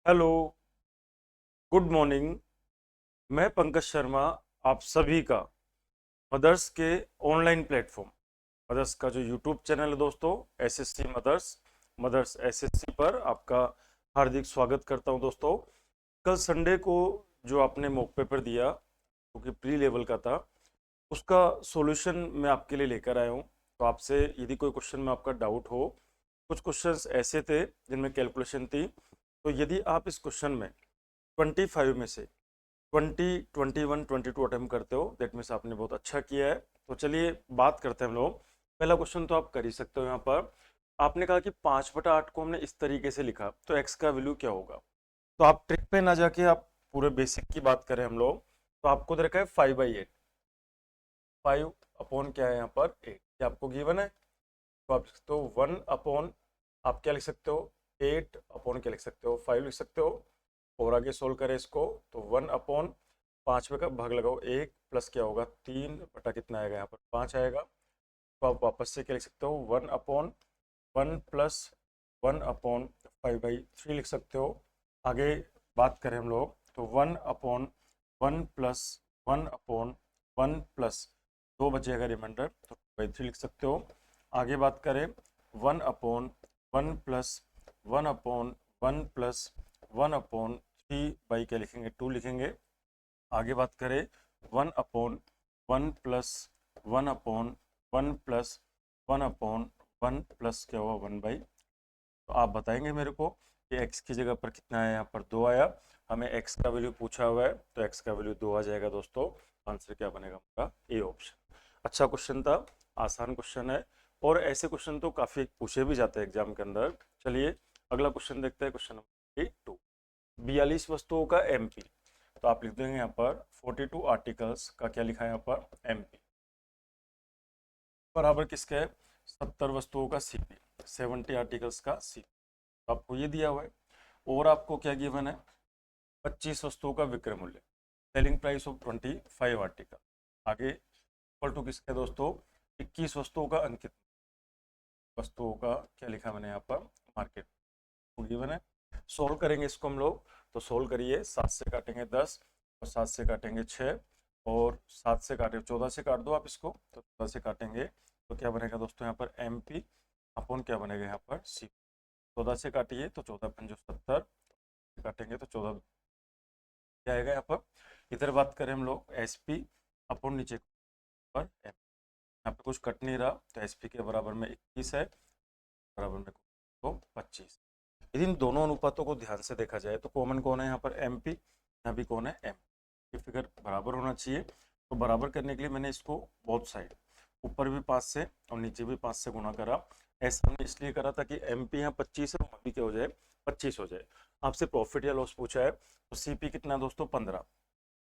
Hello, good morning. मैं पंकज शर्मा, आप सभी का मदर्स के ऑनलाइन प्लेटफॉर्म मदर्स का जो यूट्यूब चैनल है दोस्तों, एसएससी मदर्स मदर्स एसएससी पर आपका हार्दिक स्वागत करता हूं दोस्तों। कल संडे को जो आपने मॉक पेपर दिया, जो कि प्री लेवल का था, उसका सॉल्यूशन मैं आपके लिए लेकर आया हूं। तो आपसे यदि कोई क्वेश्चन में आपका डाउट हो, कुछ क्वेश्चंस ऐसे थे जिनमें कैलकुलेशन थी, तो यदि आप इस क्वेश्चन में 25 में से 20, 21, 22 अटेम्प्ट करते हो, दैट मीन्स आपने बहुत अच्छा किया है। तो चलिए बात करते हैं हम लोग। पहला क्वेश्चन तो आप कर ही सकते हो। यहाँ पर आपने कहा कि 5/8 को हमने इस तरीके से लिखा, तो एक्स का वैल्यू क्या होगा। तो आप ट्रिक पे ना जाके आप पूरे बेसिक की बात करें हम लोग, तो आपको दे रखा है 5/8। 5 अपॉन क्या है यहाँ पर 8, ये आपको गिवन है। तो आप लिख सकते हो 1 अपॉन, आप क्या लिख सकते हो 8 अपॉन क्या लिख सकते हो 5 लिख सकते हो। और आगे सोल्व करें इसको, तो 1 अपॉन 5 का भाग लगाओ 1 प्लस क्या होगा 3 बटा कितना आएगा यहाँ पर 5 आएगा। तो आप वापस से क्या लिख सकते हो 1/1 प्लस 1/5/3 लिख सकते हो। आगे बात करें हम लोग, तो 1/1 प्लस 1/1 प्लस 2 बचेगा रिमाइंडर, तो 2/3 लिख सकते हो। आगे बात करें 1/1 प्लस 1/1 प्लस 1/3 क्या लिखेंगे 2 लिखेंगे। आगे बात करें 1/1 प्लस 1/1 प्लस 1/1 प्लस क्या हुआ 1/, तो आप बताएंगे मेरे को कि x की जगह पर कितना है, यहाँ पर 2 आया। हमें x का वैल्यू पूछा हुआ है, तो x का वैल्यू 2 आ जाएगा दोस्तों। आंसर क्या बनेगा हमारा ए ऑप्शन। अच्छा क्वेश्चन था, आसान क्वेश्चन है, और ऐसे क्वेश्चन तो काफी पूछे भी जाते हैं एग्जाम के अंदर। चलिए अगला क्वेश्चन देखते हैं, क्वेश्चन नंबर 2। 42 वस्तुओं का एमपी, तो आप लिख देंगे यहाँ पर 42 आर्टिकल्स का क्या लिखा है यहाँ पर एमपी बराबर किसका है 70 वस्तुओं का सीपी, 70 आर्टिकल्स का सीपी। तो आपको ये दिया हुआ है, और आपको क्या गिवन है 25 वस्तुओं का विक्रय मूल्य, सेलिंग प्राइस ऑफ 25 आर्टिकल। आगे इक्वल टू किसका है दोस्तों 21 वस्तुओं का अंकित, वस्तुओं का क्या लिखा मैंने यहाँ पर मार्केट गिवन है। सोल्व करेंगे इसको हम लोग, तो सोल्व करिए। 7 से काटेंगे 10, और 7 से काटेंगे 6, और 7 से काटे 14 से काट दो आप इसको, तो 14 से काटेंगे तो क्या बनेगा दोस्तों यहाँ पर एम पी अपॉन क्या बनेगा यहाँ पर सी। 14 से काटिए तो 14×5 70, काटेंगे तो 14 क्या आएगा यहाँ पर। इधर बात करें हम लोग एस पी अपॉन नीचे पर एम, यहाँ पे कुछ कट नहीं रहा, तो एस पी के बराबर में 21 है, बराबर में तो 25। यदि इन दोनों अनुपातों को ध्यान से देखा जाए तो कॉमन कौन है यहाँ पर एम पी, यहाँ भी कौन है एम, ये फिगर बराबर होना चाहिए। तो बराबर करने के लिए मैंने इसको बोथ साइड ऊपर भी 5 से और नीचे भी 5 से गुणा करा। ऐसा हमने इसलिए करा था कि एम पी यहाँ 25 है, वहाँ भी क्या हो जाए 25 हो जाए। आपसे प्रॉफिट या लॉस पूछा है, तो सी पी कितना दोस्तों 15,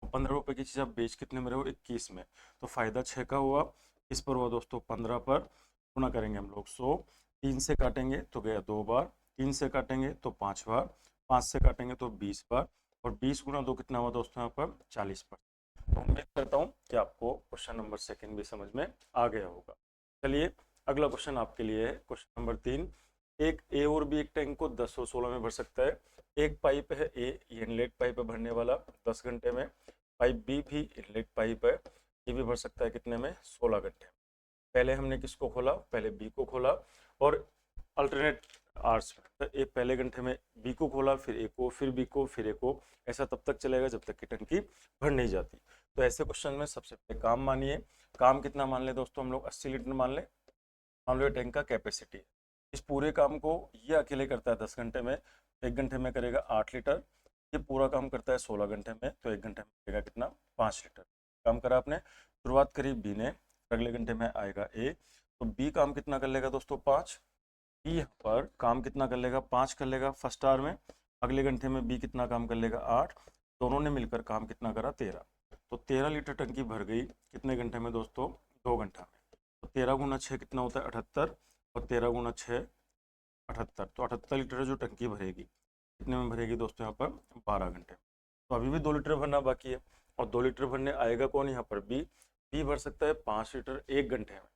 15 रुपए की चीज आप बेच कितने में रहे हो 21 में, तो फायदा 6 का हुआ। इस पर हुआ दोस्तों 15 पर गुणा करेंगे हम लोग 100, 3 से काटेंगे तो गया 2 बार, 3 से काटेंगे तो 5 बार, 5 से काटेंगे तो 20 बार, और 20 गुणा 2 कितना हुआ दोस्तों यहाँ पर 40 पर। तो उम्मीद करता हूँ कि आपको क्वेश्चन नंबर सेकंड भी समझ में आ गया होगा। चलिए अगला क्वेश्चन आपके लिए है, क्वेश्चन नंबर 3। एक ए और बी एक टैंक को 10 और 16 में भर सकता है। एक पाइप है ए, ये इनलेट पाइप है भरने वाला 10 घंटे में। पाइप बी भी इनलेट पाइप है, ये भी भर सकता है कितने में 16 घंटे। पहले हमने किसको खोला, पहले बी को खोला, और अल्टरनेट आवर्स में, तो एक पहले घंटे में बी को खोला, फिर ए को, फिर बी को, फिर ए को, ऐसा तब तक चलेगा जब तक कि टंकी भर नहीं जाती। तो ऐसे क्वेश्चन में सबसे पहले काम मानिए। काम कितना मान ले दोस्तों हम लोग 80 लीटर मान ले, मान लो ये टैंक का कैपेसिटी है। इस पूरे काम को ये अकेले करता है 10 घंटे में, 1 घंटे में करेगा 8 लीटर। ये पूरा काम करता है 16 घंटे में, तो 1 घंटे में करेगा कितना 5 लीटर। काम करा आपने, शुरुआत करी बी ने, अगले घंटे में आएगा ए, तो बी काम कितना कर लेगा दोस्तों 5। बी यहाँ पर काम कितना कर लेगा 5 कर लेगा फर्स्ट आवर में, अगले घंटे में बी कितना काम कर लेगा 8, दोनों ने मिलकर काम कितना करा 13। तो 13 लीटर टंकी भर गई कितने घंटे में दोस्तों 2 घंटा में। तो 13 × 6 कितना होता है 78, और 13 × 6 78, तो 78 लीटर जो टंकी भरेगी कितने में भरेगी दोस्तों यहाँ पर 12 घंटे में। तो अभी भी 2 लीटर भरना बाकी है, और 2 लीटर भरने आएगा कौन यहाँ पर बी। बी भर सकता है 5 लीटर 1 घंटे में,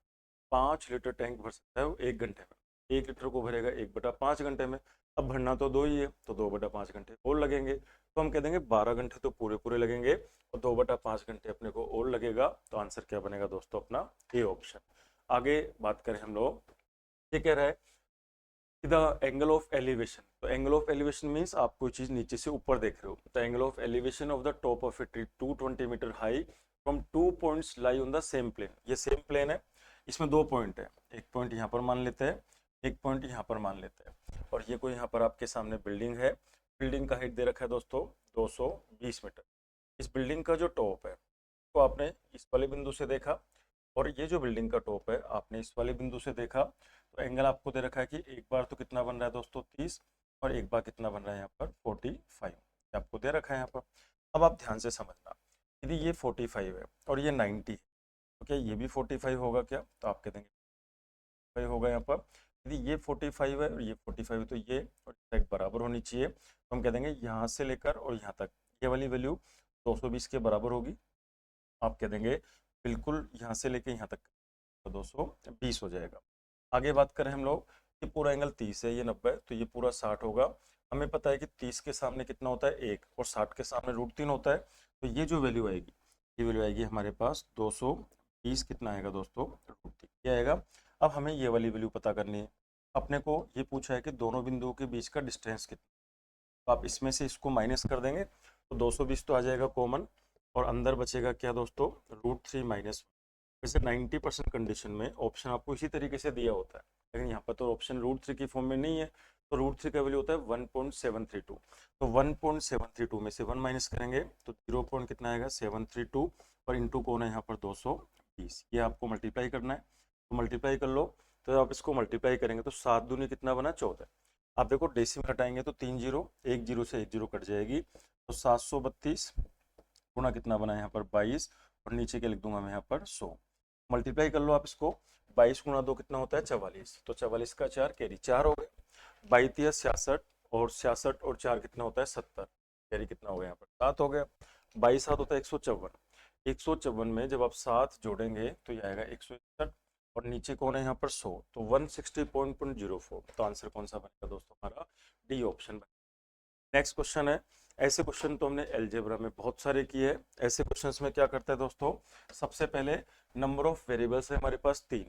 5 लीटर टैंक भर सकता है वो 1 घंटे में। 1 लीटर को भरेगा 1/5 घंटे में, अब भरना तो 2 ही है, तो 2/5 घंटे और लगेंगे, तो हम कह देंगे 12 घंटे तो पूरे पूरे लगेंगे और 2/5 घंटे अपने को और लगेगा। तो आंसर क्या बनेगा दोस्तों अपना ए ऑप्शन। आगे बात करें हम लोग, ये कह रहा है द एंगल ऑफ एलिवेशन। तो एंगल ऑफ एलिवेशन मीन्स आप कोई चीज नीचे से ऊपर देख रहे हो। The angle of elevation of the top of a tree 220 meter high from 2 points lie on the same plane. ये सेम प्लेन है, इसमें 2 पॉइंट है, एक पॉइंट यहाँ पर मान लेते हैं, एक पॉइंट यहाँ पर मान लेते हैं, और ये कोई यहाँ पर आपके सामने बिल्डिंग है। बिल्डिंग का हाइट दे रखा है दोस्तों 220 मीटर। इस बिल्डिंग का जो टॉप है तो आपने इस वाले बिंदु से देखा, और ये जो बिल्डिंग का टॉप है आपने इस वाले बिंदु से देखा। तो एंगल आपको दे रखा है कि एक बार तो कितना बन रहा है दोस्तों 30, और एक बार कितना बन रहा है यहाँ पर 45, आपको दे रखा है यहाँ पर। अब आप ध्यान से समझना, यदि ये 45 है और ये 90 है, तो क्या ये भी 45 होगा क्या? तो आप कह देंगे 45 होगा यहाँ पर। यदि ये 45 है और ये 45 है तो ये और साइड बराबर होनी चाहिए, तो हम कह देंगे यहाँ से लेकर और यहाँ तक ये वाली वैल्यू 220 के बराबर होगी। आप कह देंगे बिल्कुल यहाँ से लेके यहाँ तक तो 220 हो जाएगा। आगे बात करें हम लोग, ये पूरा एंगल 30 है, ये 90, तो ये पूरा 60 होगा। हमें पता है कि 30 के सामने कितना होता है 1, और 60 के सामने √3 होता है। तो ये जो वैल्यू आएगी, ये वैल्यू आएगी हमारे पास 220, कितना आएगा दोस्तों √3 ये आएगा। अब हमें ये वाली वैल्यू पता करनी है। अपने को ये पूछा है कि दोनों बिंदुओं के बीच का डिस्टेंस कितना, तो आप इसमें से इसको माइनस कर देंगे तो 220 तो आ जाएगा कॉमन, और अंदर बचेगा क्या दोस्तों √3 माइनस। वैसे 90% कंडीशन में ऑप्शन आपको इसी तरीके से दिया होता है, लेकिन यहाँ पर तो ऑप्शन √3 की फॉर्म में नहीं है, तो √3 का वैल्यू होता है 1.732। तो 1.732 में से 1 माइनस करेंगे तो 0 पॉइंट कितना आएगा 732, और इंटू कौन है यहाँ पर 220। ये आपको मल्टीप्लाई करना है, तो मल्टीप्लाई कर लो। तो आप इसको मल्टीप्लाई करेंगे तो 7 दूनी कितना बना 14। आप देखो डेसिमल हटाएंगे तो 3 जीरो, एक जीरो से एक जीरो कट जाएगी, तो 732 गुना कितना बना यहाँ पर 22, और नीचे के लिख दूंगा मैं यहाँ पर 100। मल्टीप्लाई कर लो आप इसको, 22 गुना 2 कितना होता है 44, तो 44 का 4 कैरी 4 हो गए, 22 66, और 66 और 4 कितना होता है 70, कैरी कितना हो गया यहाँ पर 7 हो गया। 22 7 होता है 154, 154 में जब आप 7 जोड़ेंगे तो ये आएगा 161, और नीचे कौन है यहाँ पर 100, तो 160.04। तो आंसर कौन सा बनेगा दोस्तों हमारा डी ऑप्शन। नेक्स्ट क्वेश्चन है, ऐसे क्वेश्चन तो हमने अलजेब्रा में बहुत सारे किए हैं। ऐसे क्वेश्चंस में क्या करते हैं दोस्तों, सबसे पहले नंबर ऑफ वेरिएबल्स है हमारे पास 3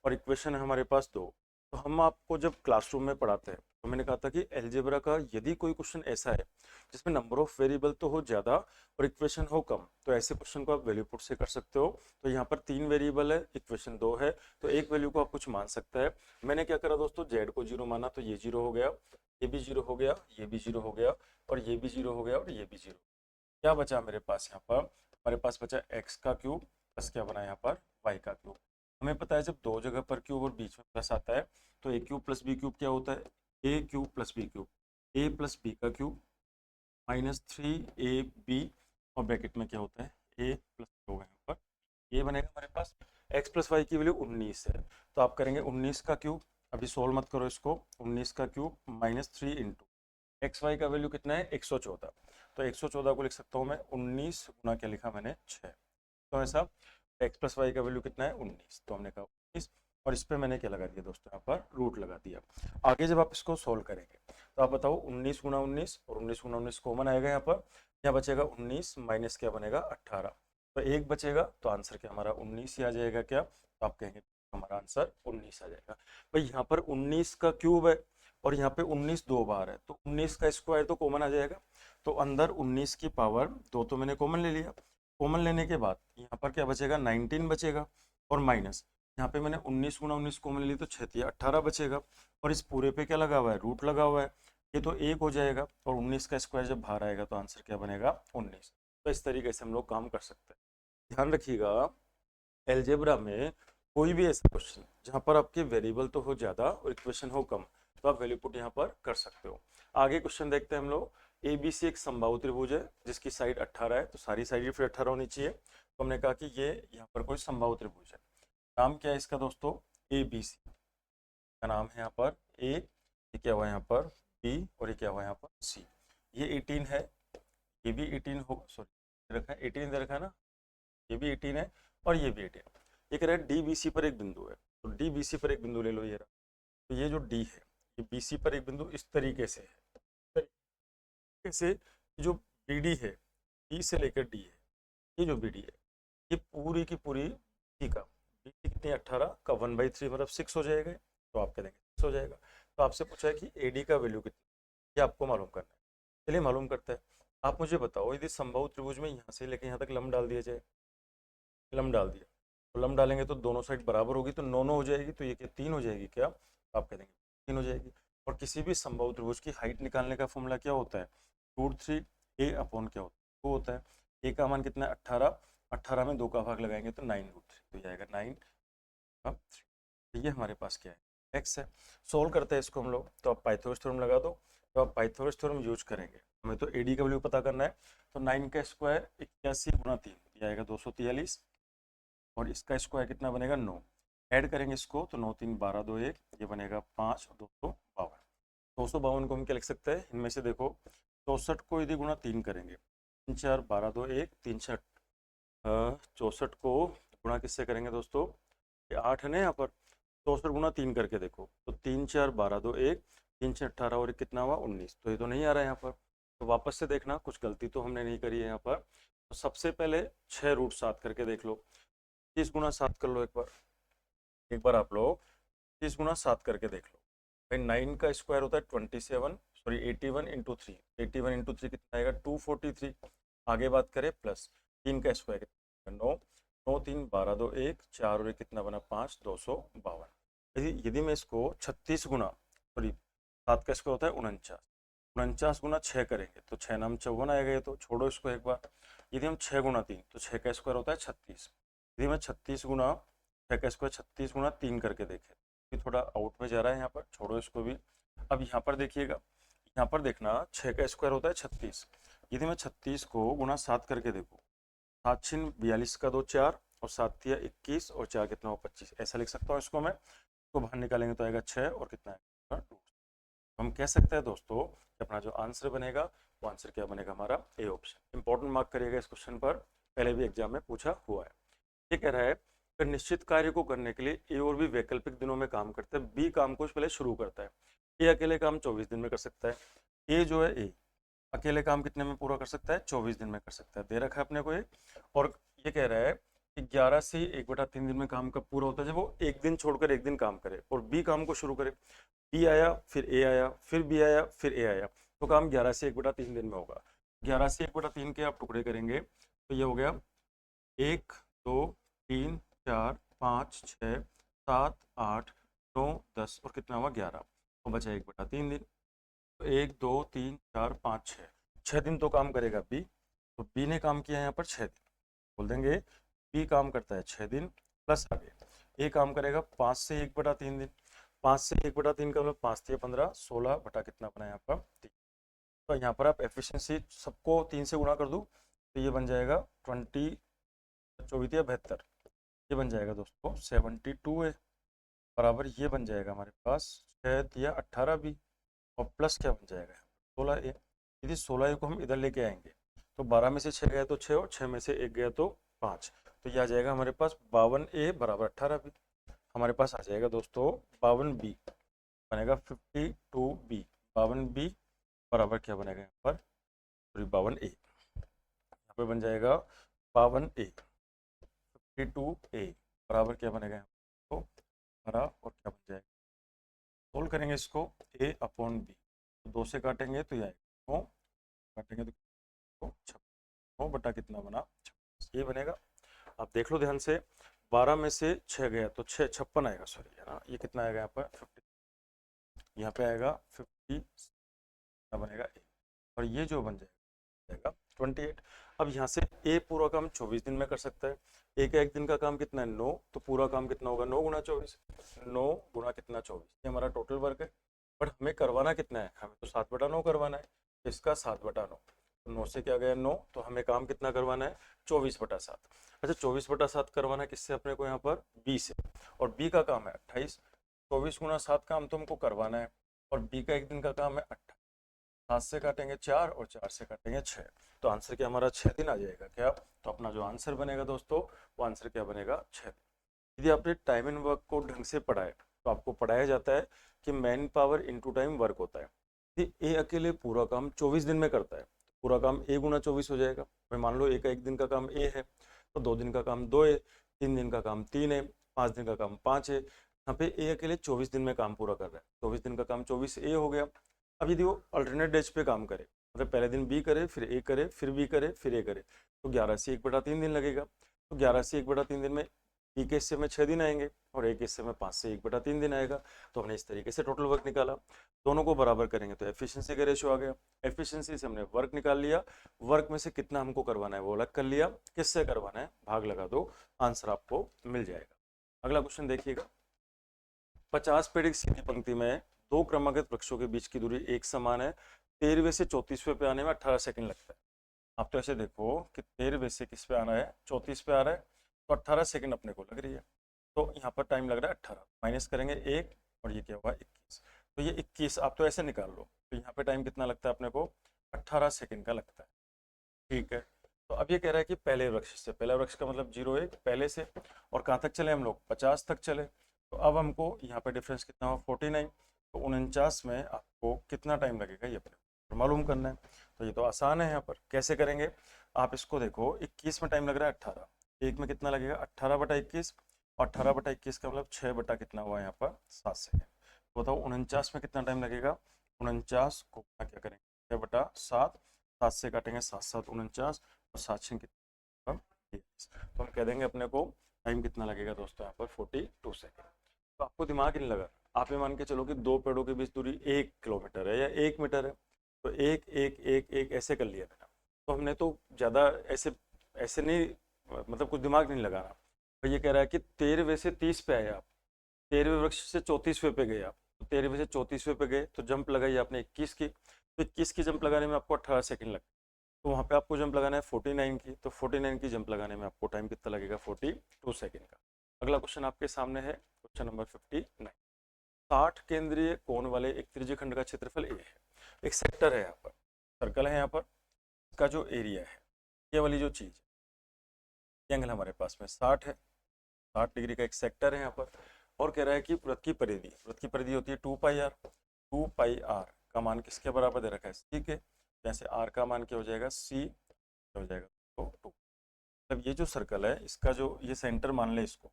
और इक्वेशन है हमारे पास 2। तो हम आपको जब क्लासरूम में पढ़ाते हैं तो मैंने कहा था कि अलजेब्रा का यदि कोई क्वेश्चन ऐसा है जिसमें नंबर ऑफ वेरिएबल तो हो ज़्यादा और इक्वेशन हो कम, तो ऐसे क्वेश्चन को आप वैल्यू पुट से कर सकते हो। तो यहाँ पर 3 वेरिएबल है, इक्वेशन 2 है, तो एक वैल्यू को आप कुछ मान सकता है। मैंने क्या करा दोस्तों, जेड को 0 माना, तो ये 0 हो गया, ये भी 0 हो गया, ये भी 0 हो गया, और ये भी 0 हो गया, और ये भी 0। क्या बचा मेरे पास यहाँ पर, हमारे पास बचा x का क्यूब प्लस क्या बना यहाँ पर y का क्यूब। हमें पता है जब दो जगह पर क्यूब और बीच में प्लस आता है तो a cube plus b cube क्या होता है, a cube plus b cube, a plus b का क्यूब -3ab, और ब्रैकेट में क्या होता है a प्लस होगा यहाँ पर, ये बनेगा हमारे पास। x प्लस वाई की वैल्यू 19 है, तो आप करेंगे 19 का क्यूब, अभी सोल्व मत करो इसको, 19 का क्यूब -3 इंटू एक्स वाई का वैल्यू कितना है 114, तो 114 को लिख सकता हूँ मैं 19 गुना क्या लिखा मैंने 6। तो ऐसा एक्स प्लस वाई का वैल्यू कितना है 19, तो हमने कहा 19, और इस पे मैंने क्या लगा दिया दोस्तों यहाँ पर रूट लगा दिया। आगे जब आप इसको सोल्व करेंगे तो आप बताओ 19 गुना 19, और 19 गुना 19 कॉमन आएगा यहाँ पर, क्या बचेगा 19 माइनस क्या बनेगा 18, तो एक बचेगा, तो आंसर क्या हमारा 19 ही आ जाएगा क्या, तो आप कहेंगे हमारा आंसर 19 आ जाएगा। भाई यहाँ पर 19 का क्यूब है और यहाँ पे 19 दो बार है, तो 19 का स्क्वायर तो कॉमन आ जाएगा, तो अंदर 19 की पावर 2 तो मैंने कॉमन ले लिया। कॉमन लेने के बाद यहाँ पर क्या बचेगा 19 बचेगा, और माइनस यहाँ पे मैंने 19 गुना 19 कॉमन ले ली तो 6 18 बचेगा, और इस पूरे पे क्या लगा हुआ है रूट लगा हुआ है, ये तो 1 हो जाएगा, और 19 का स्क्वायर जब बाहर आएगा तो आंसर क्या बनेगा 19। तो इस तरीके से हम लोग काम कर सकते हैं। ध्यान रखिएगा अलजेब्रा में कोई भी ऐसा क्वेश्चन जहाँ पर आपके वेरिएबल तो हो ज़्यादा और इक्वेशन हो कम, तो आप वैल्यू पुट यहाँ पर कर सकते हो। आगे क्वेश्चन देखते हैं हम लोग, ABC एक समबाहु त्रिभुज है जिसकी साइड 18 है, तो सारी साइड फिर 18 होनी चाहिए, तो हमने कहा कि ये यहाँ पर कोई समबाहु त्रिभुज है। नाम क्या है इसका दोस्तों ABC का नाम है यहाँ पर A, ये क्या हुआ यहाँ पर B, और ये क्या हुआ यहाँ पर C। ये 18 है, ये भी 18 हो, सॉरी रखा है 18 दे रखा है ना, ये भी 18 है और ये भी 18। ये कह रहा है DBC पर एक बिंदु है, तो DBC पर एक बिंदु ले लो ये रहा, तो ये जो D है ये BC पर एक बिंदु इस तरीके से है, इस तरीके से जो BD है, B से लेकर D है, ये जो BD है ये पूरी की पूरी B का, BD कितनी 18 का 1/3 मतलब 6 हो जाएगा, तो आप कह देंगे 6 हो जाएगा। तो आपसे पूछा है कि AD का वैल्यू कितना, ये आपको मालूम करना है। चलिए मालूम करते हैं। आप मुझे बताओ यदि समबाहु त्रिभुज में यहाँ से लेकर यहाँ तक लंब डाल दिया जाए, लंब डाल दिया, तो लंब डालेंगे तो दोनों साइड बराबर होगी, तो 9 हो जाएगी, तो ये क्या 3 हो जाएगी क्या, आप कह देंगे 3 हो जाएगी। और किसी भी समबाहु त्रिभुज की हाइट निकालने का फॉर्मूला क्या होता है, √3 a अपॉन क्या होता है, 2 होता है। a का मान कितना है 18, 18 में 2 का भाग लगाएंगे तो 9√3, तो ये आएगा 9/3। तो ये हमारे पास क्या है, x है। सोल्व करते हैं इसको हम लोग, तो आप पाइथागोरस थ्योरम लगा दो। तो आप पाइथागोरस थ्योरम यूज करेंगे, हमें तो AD का वैल्यू पता करना है, तो 9 का स्क्वायर 81 गुणा 3, ये आएगा 243, और इसका स्क्वायर कितना बनेगा 9, ऐड करेंगे इसको तो 9 3 12 2 1, ये बनेगा 5 252। 252 को हम क्या लिख सकते हैं, इनमें से देखो 64 को यदि गुणा 3 करेंगे, 3 4 12 2 1, 3 6 64 को गुणा किससे करेंगे दोस्तों, ये 8 है ना यहाँ पर, 64 गुणा 3 करके देखो, तो 3 4 12 2 1, 3 6 18 और कितना हुआ 19, तो ये तो नहीं आ रहा है यहाँ पर। तो वापस से देखना, कुछ गलती तो हमने नहीं करी है यहाँ पर। तो सबसे पहले 6√7 करके देख लो, 30 गुणा 7 कर लो एक बार आप लोग 30 गुणा 7 करके देख लो भाई। 9 का स्क्वायर होता है 81 इंटू 3, 81 इंटू 3 कितना आएगा 243। आगे बात करें प्लस 3 का स्क्वायर कितना 9, 9 3 12 2 1, 4 और 1 कितना बना 5, 252। यदि मैं इसको 36 गुणा 7 का स्क्वायर होता है 49, 49 गुणा 6 करेंगे तो 6 नाम 54 आएगा, ये तो छोड़ो इसको एक बार। यदि हम 6 गुणा 3, तो 6 का स्क्वायर होता है 36, यदि मैं 36 गुणा 6 का स्क्वायर 36 गुणा 3 करके देखें, ये थोड़ा आउट में जा रहा है यहाँ पर, छोड़ो इसको भी। अब यहाँ पर देखिएगा, यहाँ पर देखना 6 का स्क्वायर होता है 36, यदि मैं 36 को गुणा 7 करके देखूँ, 7 6 42 का 2 4, और 7 3 21, और 4 कितना हो 25, ऐसा लिख सकता हूँ इसको मैं। इसको बाहर निकालेंगे तो आएगा 6 और कितना आएगा 2। हम कह सकते हैं दोस्तों कि अपना जो आंसर बनेगा वो आंसर क्या बनेगा हमारा ए ऑप्शन। इंपॉर्टेंट मार्क करिएगा इस क्वेश्चन पर, पहले भी एग्जाम में पूछा हुआ है। ये कह रहा है कि निश्चित कार्य को करने के लिए ए और बी वैकल्पिक दिनों में काम करते हैं, बी काम को पहले शुरू करता है। ए अकेले काम 24 दिन में कर सकता है, ए जो है ए अकेले काम कितने में पूरा कर सकता है 24 दिन में कर सकता है, दे रखा है अपने को ये। और ये कह रहा है कि 11 से 1/3 दिन में काम कब पूरा होता है, जब वो एक दिन छोड़कर एक दिन काम करे और बी काम को शुरू करे। बी आया, फिर ए आया, फिर बी आया, फिर ए आया, तो काम 11 से 1/3 दिन में होगा। 11 से 1/3 के आप टुकड़े करेंगे तो ये हो गया 1 2 3 4 5 6 7 8 9 10, और कितना हुआ 11, तो बचा 1/3 दिन। तो 1 2 3 4 5 6 दिन तो काम करेगा बी, तो बी ने काम किया यहाँ पर 6 दिन, बोल देंगे बी काम करता है 6 दिन, प्लस आगे ए काम करेगा 5 से 1/3 दिन, 5 से 1/3 का मतलब 5 3 15, 16 बटा कितना बना यहाँ पर 3। तो यहाँ पर आप एफिशिएंसी सबको 3 से गुणा कर दूँ तो ये बन जाएगा 20, 24 या 72, ये बन जाएगा दोस्तों 72 है, बराबर ये बन जाएगा हमारे पास 6 या 18 भी, और प्लस क्या बन जाएगा 16 ए। यदि 16 ए को हम इधर लेके आएंगे तो 12 में से 6 गया तो 6, और 6 में से 1 गया तो 5, तो ये आ जाएगा हमारे पास 52 ए बराबर 18 बी। हमारे पास आ जाएगा दोस्तों 52 बी बनेगा 52 बी, 52 बी बराबर क्या बनेगा यहाँ पर, सॉरी 52 ए, यहाँ पे बन जाएगा 52 ए, 52 ए बराबर क्या बनेगा यहाँ तो हमारा, और क्या बन जाएगा, सोल्व करेंगे इसको ए अपॉन बी, तो 2 से काटेंगे तो ये आएगा 9, काटेंगे तो 9 बटा कितना बना 26, ये बनेगा। आप देख लो ध्यान से, 12 में से 6 गया तो 6 56 आएगा, सॉरी है ना, ये कितना आएगा यहाँ पर 50, यहाँ पे आएगा 50 बनेगा ए, और ये जो बन जाएगा 28। अब यहाँ से ए पूरा काम 24 दिन में कर सकता है, ए का एक दिन का काम कितना है 9, तो पूरा काम कितना होगा 9 गुणा 24, 9 गुणा कितना 24, ये हमारा टोटल वर्क है। बट हमें करवाना कितना है, हमें तो 7/9 करवाना है, इसका 7/9, तो 9 से क्या गया 9, तो हमें काम कितना करवाना है 24/7। अच्छा 24/7 करवाना किससे अपने को यहाँ पर बी से, और बी का काम है 28, 24 गुणा 7 काम तो हमको करवाना है, और बी का एक दिन का काम है 28, 7 से काटेंगे 4 और 4 से काटेंगे 6, तो आंसर क्या हमारा 6 दिन आ जाएगा क्या। तो अपना जो आंसर बनेगा दोस्तों वो आंसर क्या बनेगा 6 दिन। यदि आपने टाइम एंड वर्क को ढंग से पढ़ा है तो आपको पढ़ाया जाता है कि man power into time work होता है। कि ए अकेले पूरा काम 24 दिन में करता है, पूरा काम ए गुना 24 हो जाएगा। भाई मान लो एक दिन का काम ए है तो 2 दिन का काम 2 है, 3 दिन का काम 3 है, 5 दिन का काम 5 है। यहाँ पे ए अकेले 24 दिन में काम पूरा कर रहा है, 24 दिन का काम 24 ए हो गया। अब यदि वो अल्टरनेट डेज पे काम करे, मतलब पहले दिन बी करे, फिर ए करे, फिर बी करे, फिर ए करे, तो 11 से 1/3 दिन लगेगा। तो 11 से 1/3 दिन में बी के हिस्से में 6 दिन आएंगे और ए के हिस्से में 5 से 1/3 दिन आएगा। तो हमने इस तरीके से टोटल वर्क निकाला, दोनों को बराबर करेंगे तो एफिशिएंसी का रेशियो आ गया। एफिशिएंसी से हमने वर्क निकाल लिया, वर्क में से कितना हमको करवाना है वो अलग कर लिया, किससे करवाना है भाग लगा दो, आंसर आपको मिल जाएगा। अगला क्वेश्चन देखिएगा, 50 पेड़ एक सीधी पंक्ति में 2 क्रमागत वृक्षों के बीच की दूरी एक समान है, 13वें से 34वें पे आने में 18 सेकंड लगता है। आप तो ऐसे देखो कि 13वें से किस पे आना है, 34 पे आ रहा है, तो 18 सेकंड अपने को लग रही है। तो यहाँ पर टाइम लग रहा है 18, माइनस करेंगे 1 और ये क्या हुआ 21, तो ये 21 आप तो ऐसे निकाल लो। तो यहाँ पे टाइम कितना लगता है अपने को, 18 सेकंड का लगता है। ठीक है, तो अब ये कह रहा है कि पहले वृक्ष से, पहला वृक्ष का मतलब 01 पहले से, और कहाँ तक चले हम लोग, 50 तक चले। तो अब हमको यहाँ पे डिफरेंस कितना हुआ 49, तो 49 में आपको कितना टाइम लगेगा ये अपने मालूम करना है। तो ये तो आसान है, यहाँ पर कैसे करेंगे आप इसको देखो, 21 में टाइम लग रहा है 18, एक में कितना लगेगा 18/21, और 18/21 का मतलब 6 बटा कितना हुआ यहाँ पर 7 सेकेंड। तो बताओ 49 में कितना टाइम लगेगा, 49 को क्या करेंगे 6/7, 7 से काटेंगे 7 7 49 और 7 6 कितना, तो हम कह देंगे अपने को टाइम कितना लगेगा दोस्तों यहाँ पर 42 सेकेंड। तो आपको दिमाग नहीं लगा, आप ये मान के चलो कि 2 पेड़ों के बीच दूरी 1 किलोमीटर है या 1 मीटर है, तो 1 1 1 1 ऐसे कर लिया मैंने। तो हमने तो ज़्यादा ऐसे ऐसे नहीं, मतलब कुछ दिमाग नहीं लगाना। तो ये कह रहा है कि 13वें से 30 पे आए आप, 13वें वृक्ष से 34वें पे गए आप, तो 13वें से 34वें पे गए तो जंप लगाई आपने 21 की, तो 21 की जंप लगाने में आपको 18 सेकंड लगे। तो वहाँ पे आपको जंप लगाना है 49 की, तो 49 की जंप लगाने में आपको टाइम कितना लगेगा 42 सेकंड का। अगला क्वेश्चन आपके सामने है क्वेश्चन नंबर 59। 60 केंद्रीय कोण वाले एक त्रिज्यखंड का क्षेत्रफल ए है, एक सेक्टर है यहाँ पर, सर्कल है यहाँ पर, इसका जो एरिया है, ये वाली जो चीज एंगल हमारे पास में 60 है, 60 डिग्री का एक सेक्टर है यहाँ पर, और कह रहा है कि वृत्त की परिधि होती है 2πr, 2πr का मान किसके बराबर दे रखा है, ठीक है, जैसे r का मान क्या हो जाएगा, c हो जाएगा तो 2। मतलब ये जो सर्कल है इसका जो ये सेंटर मान ले इसको,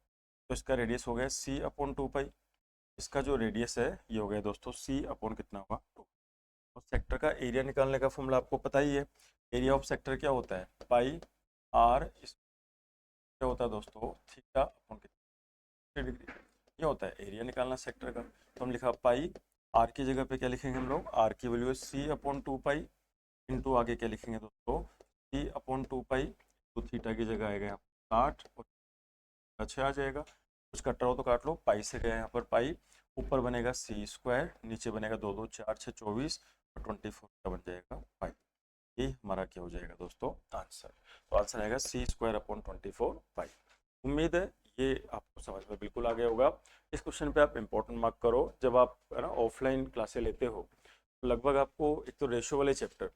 तो इसका रेडियस हो गया c/2π, इसका जो रेडियस है ये हो गया दोस्तों c/ कितना हुआ 2। और सेक्टर का एरिया निकालने का फॉर्मूला आपको पता ही है, एरिया ऑफ सेक्टर क्या होता है पाई r, क्या होता है दोस्तों थीटा अपॉन कितना डिग्री, ये होता है एरिया निकालना सेक्टर का। तो हम लिखा पाई, आर की जगह पे क्या लिखेंगे हम लोग, आर की वैल्यू है c/2π, इंटू आगे क्या लिखेंगे दोस्तों c/2π, तो थीटा की जगह आएगा यहाँ 60 और 6 आ जाएगा, कुछ कट रहा हो तो काट लो, पाई से गया यहाँ पर पाई, ऊपर बनेगा c², नीचे बनेगा 2 2 4 6 24 और 24 का बन जाएगा पाई। ये हमारा क्या हो जाएगा दोस्तों आंसर, तो आंसर आएगा c²/24 पाई। उम्मीद है ये आपको समझ में बिल्कुल आ गया होगा। इस क्वेश्चन पे आप इंपॉर्टेंट मार्क करो, जब आप है ना ऑफलाइन क्लासेस लेते हो तो लगभग आपको एक तो रेशियो वाले चैप्टर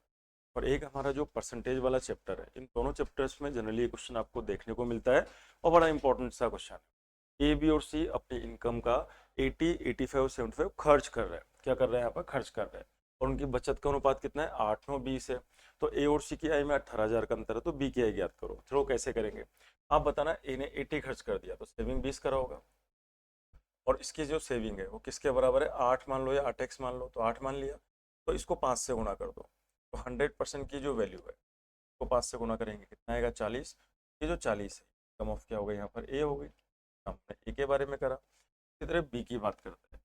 और एक हमारा जो परसेंटेज वाला चैप्टर है, इन दोनों चैप्टर्स में जनरली ये क्वेश्चन आपको देखने को मिलता है और बड़ा इंपॉर्टेंट सा क्वेश्चन है। ए बी और सी अपनी इनकम का 80 85 75 खर्च कर रहे हैं, क्या कर रहे हैं यहाँ पर खर्च कर रहे हैं, और उनकी बचत का अनुपात कितना है 8 9 20 है। तो ए और सी की आय में 18,000 का अंतर है, तो बी की आय ज्ञात करो। चलो कैसे करेंगे, आप बताना ए ने 80 खर्च कर दिया तो सेविंग 20 करा होगा, और इसकी जो सेविंग है वो किसके बराबर है 8 मान लो या 8x मान लो, तो 8 मान लिया, तो इसको 5 से गुणा कर दो, तो 100% की जो वैल्यू है उसको 5 से गुणा करेंगे कितना आएगा 40, ये जो 40 है कम ऑफ क्या हो गई यहाँ पर ए हो गई, हमने ए के बारे में करा। इसी तरह बी की बात करते हैं,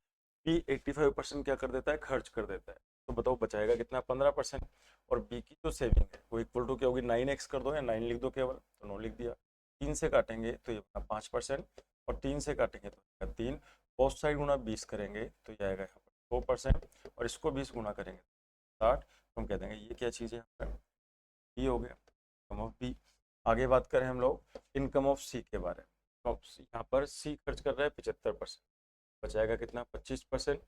बी 85% क्या कर देता है खर्च कर देता है, तो बताओ बचाएगा कितना 15%, और बी की जो सेविंग है वो इक्वल टू क्या होगी 9x कर दो या 9 लिख दो केवल, तो 9 लिख दिया, 3 से काटेंगे तो ये 5% और 3 से काटेंगे तो 3, बोथ साइड गुना 20 करेंगे तो ये आएगा यहाँ पर 4%, और इसको 20 गुना करेंगे 60, तो हम कह देंगे ये क्या चीज़ है यहाँ पर बी हो गया, इनकम ऑफ बी। आगे बात करें हम लोग इनकम ऑफ सी के बारे में, तो यहाँ पर सी खर्च कर रहा है 75%, बचाएगा कितना 25%,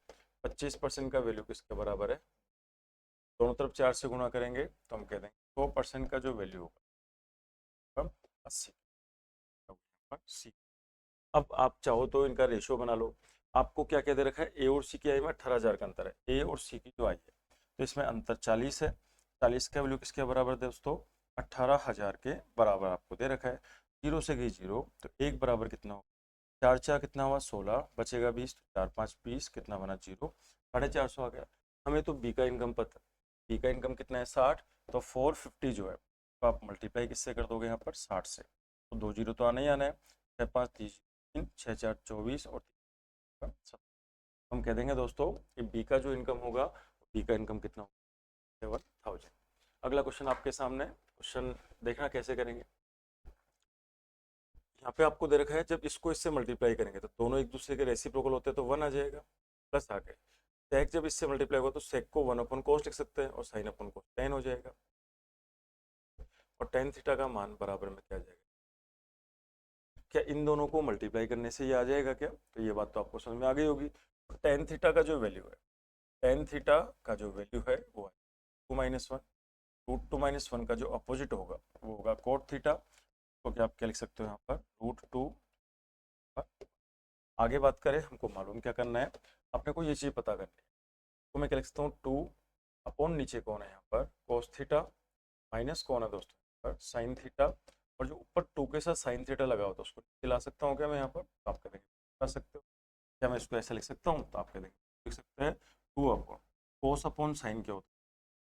25% का वैल्यू किसके बराबर है, दोनों तरफ 4 से गुणा करेंगे तो हम कह देंगे 100% का जो वैल्यू होगा 80। सी, अब आप चाहो तो इनका रेशियो बना लो, आपको क्या क्या दे रखा है, ए और सी की आई में 18,000 का अंतर है, ए और सी की जो आई है, तो इसमें अंतर 40 है। 40 का वैल्यू किसके बराबर है दोस्तों, 18,000 के बराबर आपको दे रखा है। जीरो से गई जीरो, तो एक बराबर कितना होगा, चार चार कितना हुआ 16, बचेगा 20, तो चार पाँच 20, कितना बना जीरो, 450 आ गया। हमें तो बी का इनकम पता, बी का इनकम कितना है 60, तो 450 जो है तो आप मल्टीप्लाई किससे कर दोगे यहाँ पर 60 से, तो दो जीरो तो आना ही आना है, 6 5 30 3 6 4 24 और 7। हम कह देंगे दोस्तों कि बी का जो इनकम होगा, बी का इनकम कितना होगा 7,000। अगला क्वेश्चन आपके सामने, क्वेश्चन देखना कैसे करेंगे। यहाँ पे आपको दे रखा है जब इसको इससे मल्टीप्लाई करेंगे तो दोनों एक दूसरे के रेसिप्रोकल होते हैं तो 1 आ जाएगा, प्लस आ गए। सेक जब इससे मल्टीप्लाई होगा तो सेक को 1 अपन कोस लिख सकते हैं और साइन अपन को टेन हो जाएगा, और टेन थीटा का मान बराबर में क्या आ जाएगा, क्या इन दोनों को मल्टीप्लाई करने से ये आ जाएगा क्या, तो ये बात तो आपको समझ में आ गई होगी। तो टेन थीटा का जो वैल्यू है, टेन थीटा का जो वैल्यू है वो है 2 - 1, √2 - 1 का जो अपोजिट होगा वो होगा कोट थीटा, तो क्या आप क्या लिख सकते हो यहाँ पर √2। आगे बात करें, हमको मालूम क्या करना है, अपने को ये चीज़ पता करनी है, तो मैं क्या लिख सकता हूँ 2 अपॉन नीचे कौन है यहाँ पर कोस थीटा, माइनस कौन है दोस्तों यहाँ पर साइन थीटा, और जो ऊपर 2 के साथ साइन थीटा लगा हो तो उसको ला सकता हूँ क्या मैं यहाँ पर, तो आप कहेंगे ला सकते हो। क्या मैं इसको ऐसा लिख सकता हूँ, तो आप कहेंगे लिख सकते हैं 2 अपॉन कोस अपॉन साइन क्या होता है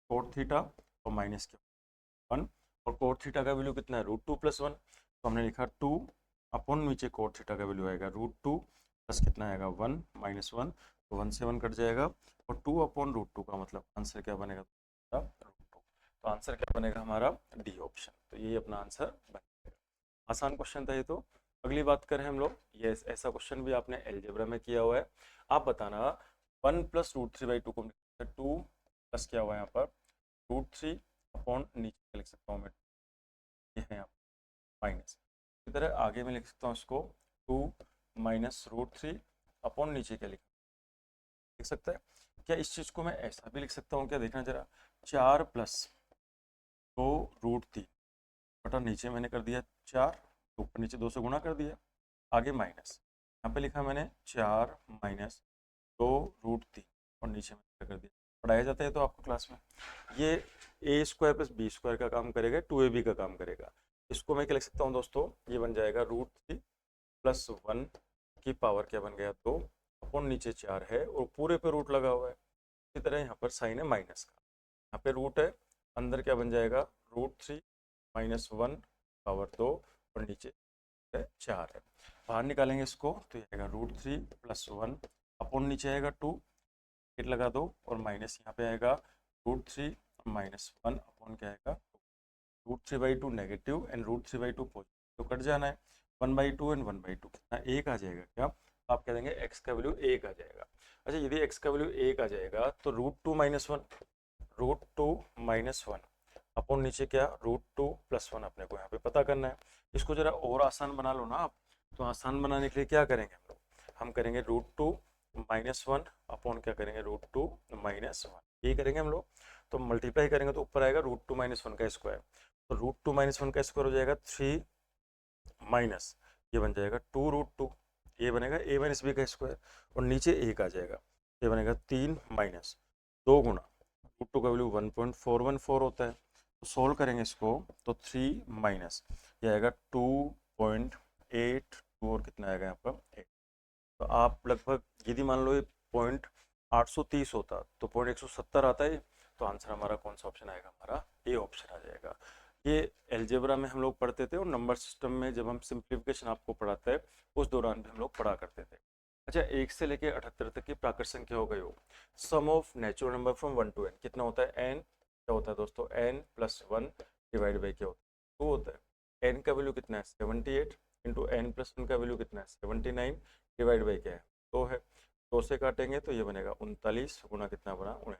कोट थीटा, और माइनस क्या 1, और कोट थीटा का वैल्यू कितना है √2 + 1, तो हमने लिखा 2 अपॉन नीचे कोट थीटा का वैल्यू आएगा √2 प्लस कितना आएगा 1 - 1, तो 1 से 1 कट जाएगा, और 2 अपॉन √2 का मतलब आंसर क्या बनेगा √2, तो आंसर क्या बनेगा हमारा डी ऑप्शन, तो यही अपना आंसर बनेगा। आसान क्वेश्चन था ये तो। अगली बात करें हम लोग, ये ऐसा क्वेश्चन भी आपने एलजेब्रा में किया हुआ है, आप बताना 1 + √3/2 को 2 प्लस क्या हुआ है यहाँ पर √3 अपॉन नीचे लिख सकता हूँ मैं, ये है यहाँ माइनस, इसी तरह आगे मैं लिख सकता हूँ इसको 2 - √3 अपॉन नीचे क्या लिख सकता है। क्या इस चीज़ को मैं ऐसा भी लिख सकता हूँ क्या, देखना जरा 4 + 2√3 बटा नीचे मैंने कर दिया 4, तो ऊपर नीचे 2 से गुणा कर दिया, आगे माइनस, यहाँ पे लिखा मैंने 4 - 2√3 और नीचे मैंने कर दिया। पढ़ाया जाता है तो आपको क्लास में, ये a² + b² का काम करेगा, 2ab का काम करेगा। इसको मैं क्या लिख सकता हूँ दोस्तों, ये बन जाएगा √3 + 1 की पावर क्या बन गया 2 अपॉन नीचे 4 है और पूरे पे रूट लगा हुआ है। इसी तरह यहाँ पर साइन है माइनस का, यहाँ पे रूट है, अंदर क्या बन जाएगा √3 - 1 पावर 2 और नीचे 4 है। बाहर निकालेंगे इसको तो ये आएगा √3 + 1 अपॉन नीचे आएगा 2, एट लगा दो, और माइनस यहाँ पे आएगा √3 - 1 अपॉन क्या आएगा √3/2 नेगेटिव एंड √3/2 पॉजिटिव, तो कट जाना है 1/2 एंड 1/2 कितना एक आ जाएगा क्या, आप कह देंगे x का वैल्यू 1 आ जाएगा। अच्छा यदि x का वैल्यू 1 आ जाएगा तो √2 - 1 अपॉन नीचे क्या √2 + 1 अपने को यहाँ पे पता करना है। इसको जरा और आसान बना लो ना आप, तो आसान बनाने के लिए क्या करेंगे हम लोग, हम करेंगे √2 - 1 अपॉन क्या करेंगे √2 - 1, ये करेंगे हम लोग। तो मल्टीप्लाई करेंगे तो ऊपर आएगा √2 - 1 का स्क्वायर, तो √2 - 1 का स्क्वायर हो जाएगा 3 माइनस ये बन जाएगा 2√2, ये बनेगा a - b का स्क्वायर, और नीचे 1 आ जाएगा, ये बनेगा 3 माइनस 2 गुणा √2 का वैल्यू 1.414 होता है, तो सोल्व करेंगे इसको तो 3 माइनस ये आएगा 2.82 और कितना आएगा यहाँ पर 8, तो आप लगभग यदि मान लो ये 0.830 होता तो 0.170 आता है, तो आंसर हमारा कौन सा ऑप्शन आएगा, हमारा ए ऑप्शन आ जाएगा। ये एलजेब्रा में हम लोग पढ़ते थे और नंबर सिस्टम में जब हम सिंप्लीफिकेशन आपको पढ़ाते हैं उस दौरान भी हम लोग पढ़ा करते थे। अच्छा 1 से लेके 78 तक की प्राकृत संख्या हो गई हो, sum of natural number from 1 to n कितना होता है n, क्या होता है दोस्तों n + 1 डिवाइड बाई क्या होता है 2 होता है, n का वैल्यू कितना है 78 इंटू n + 1 का वैल्यू कितना है 79 डिवाइड बाई क्या है 2 है, 2 से काटेंगे तो ये बनेगा 39 गुना कितना बना 19।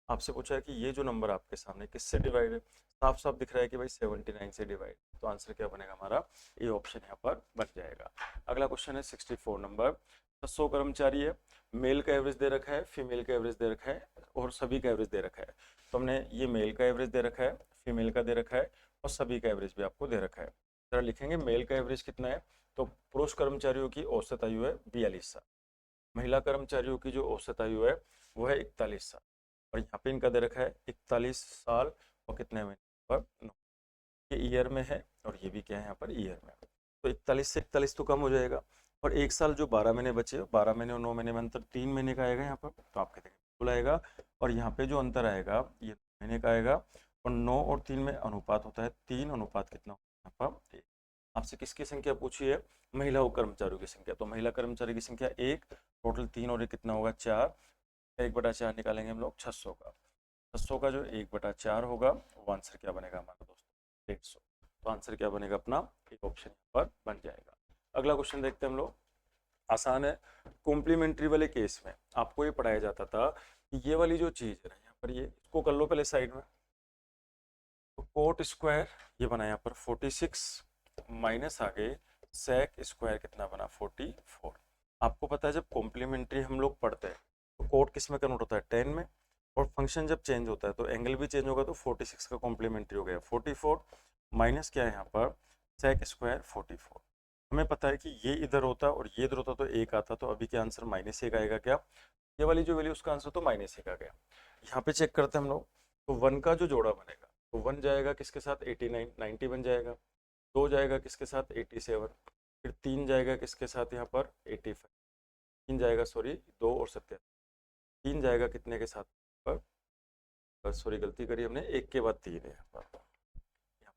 आपसे पूछा है कि ये जो नंबर आपके सामने किससे डिवाइड है, साफ साफ दिख रहा है कि भाई 79 से डिवाइड, तो आंसर क्या बनेगा हमारा ए ऑप्शन यहाँ पर बन जाएगा। अगला क्वेश्चन है 64 नंबर, 100 कर्मचारी है, मेल का एवरेज दे रखा है, फीमेल का एवरेज दे रखा है और सभी का एवरेज दे रखा है, तो हमने ये मेल का एवरेज दे रखा है, फीमेल का दे रखा है और सभी का एवरेज भी आपको दे रखा है। जरा लिखेंगे मेल का एवरेज कितना है, तो पुरुष कर्मचारियों की औसत आयु है 42 साल, महिला कर्मचारियों की जो औसत आयु है वो है 41 साल, और यहाँ पे इनका दे रखा है 41 साल और कितने महीने पर, ये ईयर में है, और ये भी क्या है यहाँ पर ईयर में। तो 41 से 41 तो कम हो जाएगा, और एक साल जो 12 महीने बचे, 12 महीने और 9 महीने में अंतर 3 महीने का आएगा यहाँ पर, तो आपके देखिए बिल्कुल आएगा। और यहाँ पे जो अंतर आएगा ये महीने का आएगा, और 9 और 3 में अनुपात होता है 3 अनुपात कितना होता है यहाँ पर 1। आपसे किसकी संख्या पूछी है, महिला कर्मचारियों की संख्या, तो महिला कर्मचारी की संख्या 1, टोटल 3 और 1 कितना होगा 4, 1/4 निकालेंगे हम लोग 600 का, 600 का जो 1/4 होगा वो आंसर क्या बनेगा हमारा दोस्तों 150। तो आंसर क्या बनेगा अपना, एक ऑप्शन यहाँ पर बन जाएगा। अगला क्वेश्चन देखते हैं हम लोग, आसान है। कॉम्प्लीमेंट्री वाले केस में आपको ये पढ़ाया जाता था कि ये वाली जो चीज है यहाँ पर, ये इसको कर लो पहले साइड में, तो कोट स्क्वायर ये बना यहाँ पर 46 माइनस आगे सेक स्क्वायर कितना बना 44। आपको पता है जब कॉम्प्लीमेंट्री हम लोग पढ़ते हैं तो कोट किस में कन्वर्ट होता है 10 में, और फंक्शन जब चेंज होता है तो एंगल भी चेंज होगा, तो 46 का कॉम्प्लीमेंट्री हो गया 44 माइनस क्या है यहाँ पर सेक स्क्वायर 44। हमें पता है कि ये इधर होता और ये इधर होता तो एक आता, तो अभी क्या आंसर -1 आएगा क्या, ये वाली जो वैल्यू उसका आंसर तो -1 आ गया। यहाँ पे चेक करते हैं हम लोग, तो 1 का जो जोड़ा बनेगा तो 1 जाएगा किसके साथ 89 90 बन जाएगा, 2 जाएगा किसके साथ 87, फिर 3 जाएगा किसके साथ यहाँ पर 85, 3 जाएगा सॉरी 2 और 77, 3 जाएगा कितने के साथ पर, सॉरी गलती करी हमने, 1 के बाद 3 है यहाँ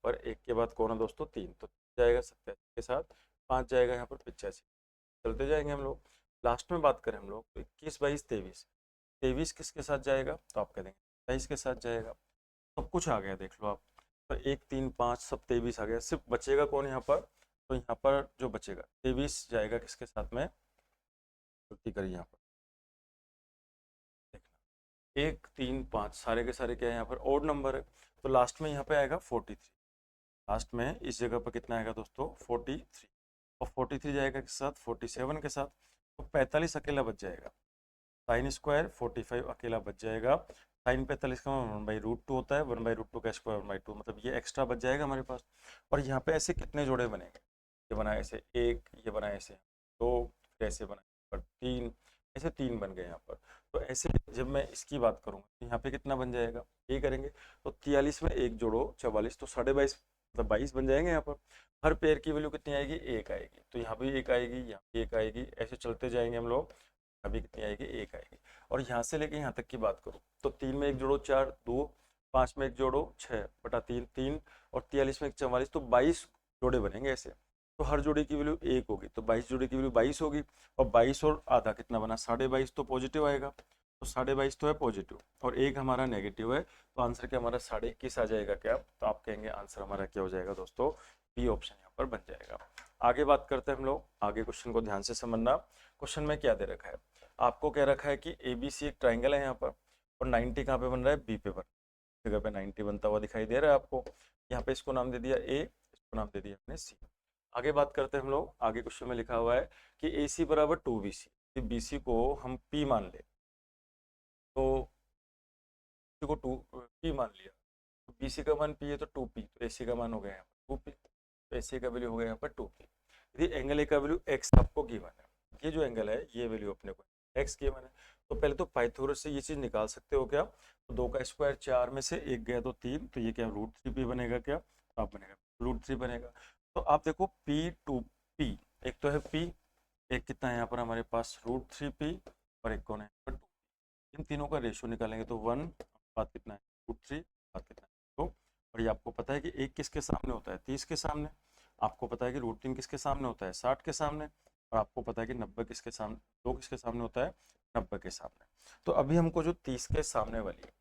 पर 1 के बाद कौन है दोस्तों 3, तो 3 जाएगा 87 के साथ, 5 जाएगा यहाँ पर 85, चलते जाएंगे हम लोग। लास्ट में बात करें हम लोग तो 21 22 23, 23 किसके साथ जाएगा तो आप कह देंगे 27 के साथ जाएगा, सब कुछ आ गया देख लो आप, तो 1 3 5 सब 23 आ गया, सिर्फ बचेगा कौन यहाँ पर, तो यहाँ पर जो बचेगा 23 जाएगा किसके साथ में, गलती करिए यहाँ पर देखना 1 3 5 सारे के सारे क्या है यहाँ पर ओड नंबर है, तो लास्ट में यहाँ पे आएगा 43, लास्ट में इस जगह पर कितना आएगा दोस्तों 43, और 43 जाएगा किसके साथ 47 के साथ, तो 45 अकेला बच जाएगा, साइन स्क्वायर 45 अकेला बच जाएगा, साइन 45 का 1/√2 होता है, 1/√2 का स्क्वायर 1/2, मतलब ये एक्स्ट्रा बच जाएगा हमारे पास। और यहाँ पे ऐसे कितने जोड़े बनेंगे, ये बना ऐसे 1, ये बना ऐसे 2, फिर ऐसे बना पर 3, ऐसे 3 बन गए यहाँ पर। तो ऐसे जब मैं इसकी बात करूँगा तो यहाँ पे कितना बन जाएगा, ये करेंगे तो 43 में 1 जोड़ो 44, तो 22.5 मतलब 22 बन जाएंगे यहाँ पर। हर पेयर की वैल्यू कितनी आएगी 1 आएगी, तो यहाँ भी 1 आएगी, यहाँ भी 1 आएगी, ऐसे चलते जाएंगे हम लोग, अभी कितनी आएगी 1 आएगी। और यहाँ से लेके यहाँ तक की बात करूँ तो 3 में 1 जोड़ो 4 2, 5 में 1 जोड़ो 6/3 3, और 43 में 1 44, तो 22 जोड़े बनेंगे ऐसे, तो हर जोड़े की वैल्यू 1 होगी, तो 22 जोड़े की वैल्यू 22 होगी, और 22 और आधा कितना बना 22.5, तो पॉजिटिव आएगा, तो 22.5 तो है पॉजिटिव, और 1 हमारा नेगेटिव है, तो आंसर क्या हमारा 21.5 आ जाएगा क्या, तो आप कहेंगे आंसर हमारा क्या हो जाएगा दोस्तों, बी ऑप्शन यहाँ पर बन जाएगा। आगे बात करते हैं हम लोग, आगे क्वेश्चन को ध्यान से समझना। क्वेश्चन में क्या दे रखा है, आपको कह रखा है कि ABC एक ट्राइंगल है यहाँ पर, और 90 कहाँ पे बन रहा है बी पे बन, जगह पे 90 बनता हुआ दिखाई दे रहा है आपको, यहाँ पे इसको नाम दे दिया A, इसको नाम दे दिया हमने C। आगे बात करते हैं हम लोग, आगे क्वेश्चन में लिखा हुआ है कि AC बराबर 2BC, BC को हम P मान ले, तो BC को 2P मान लिया, तो BC का मान P है तो 2P, तो AC का मान हो गया यहाँ पर 2P, तो AC का वैल्यू हो गया यहाँ पर 2P। यदि एंगल A का वैल्यू X आपको गिवन है, ये जो एंगल है ये वैल्यू अपने को X गिवन है, तो पहले तो पाइथागोरस से ये चीज निकाल सकते हो क्या, तो 2 का स्क्वायर 4 में से 1 गया तो 3, तो ये क्या √3P बनेगा क्या, तो आप बनेगा √3 बनेगा। तो आप देखो P2P, एक तो है P, एक कितना है यहाँ पर हमारे पास √3P, और एक कौन है 2, इन तीनों का रेशियो निकालेंगे तो 1 बात कितना है √3 बात कितना है 2, और ये आपको पता है कि एक किसके सामने होता है 30 के सामने, आपको पता है कि √3 किसके सामने होता है 60 के सामने, और आपको पता है कि 90 किसके सामने 2 किसके सामने होता है 90 के सामने। तो अभी हमको जो 30 के सामने वाली है,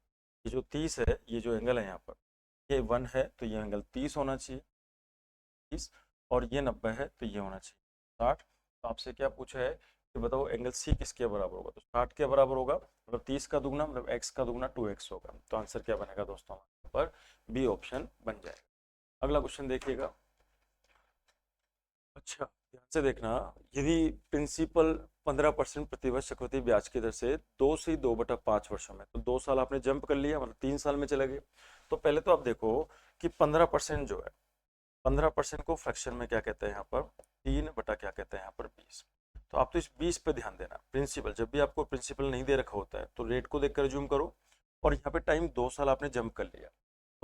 ये जो 30 है, ये जो एंगल है यहाँ पर ये 1 है, तो ये एंगल 30 होना चाहिए 30, और ये 90 है तो ये होना चाहिए 60। तो आपसे क्या पूछा है कि बताओ एंगल C किसके बराबर होगा, तो 60 के बराबर होगा, मतलब 30 का दुगना मतलब x का दुगना 2x होगा, तो आंसर क्या बनेगा दोस्तों हमारे पर बी ऑप्शन बन जाएगा। अगला क्वेश्चन देखिएगा, अच्छा ध्यान से देखना, यदि प्रिंसिपल 15% प्रतिवर्ष चक्रवृद्धि ब्याज की दर से 2 से 2/5 वर्षों में, तो 2 साल आपने जंप कर लिया मतलब 3 साल में चले गए, तो पहले तो आप देखो कि 15% जो है 15% को फ्रैक्शन में क्या कहते हैं यहाँ पर 3 बटा क्या कहते हैं यहाँ पर 20, तो आप तो इस 20 पे ध्यान देना। प्रिंसिपल, जब भी आपको प्रिंसिपल नहीं दे रखा होता है तो रेट को देखकर अज्यूम करो, और यहाँ पे टाइम 2 साल आपने जंप कर लिया,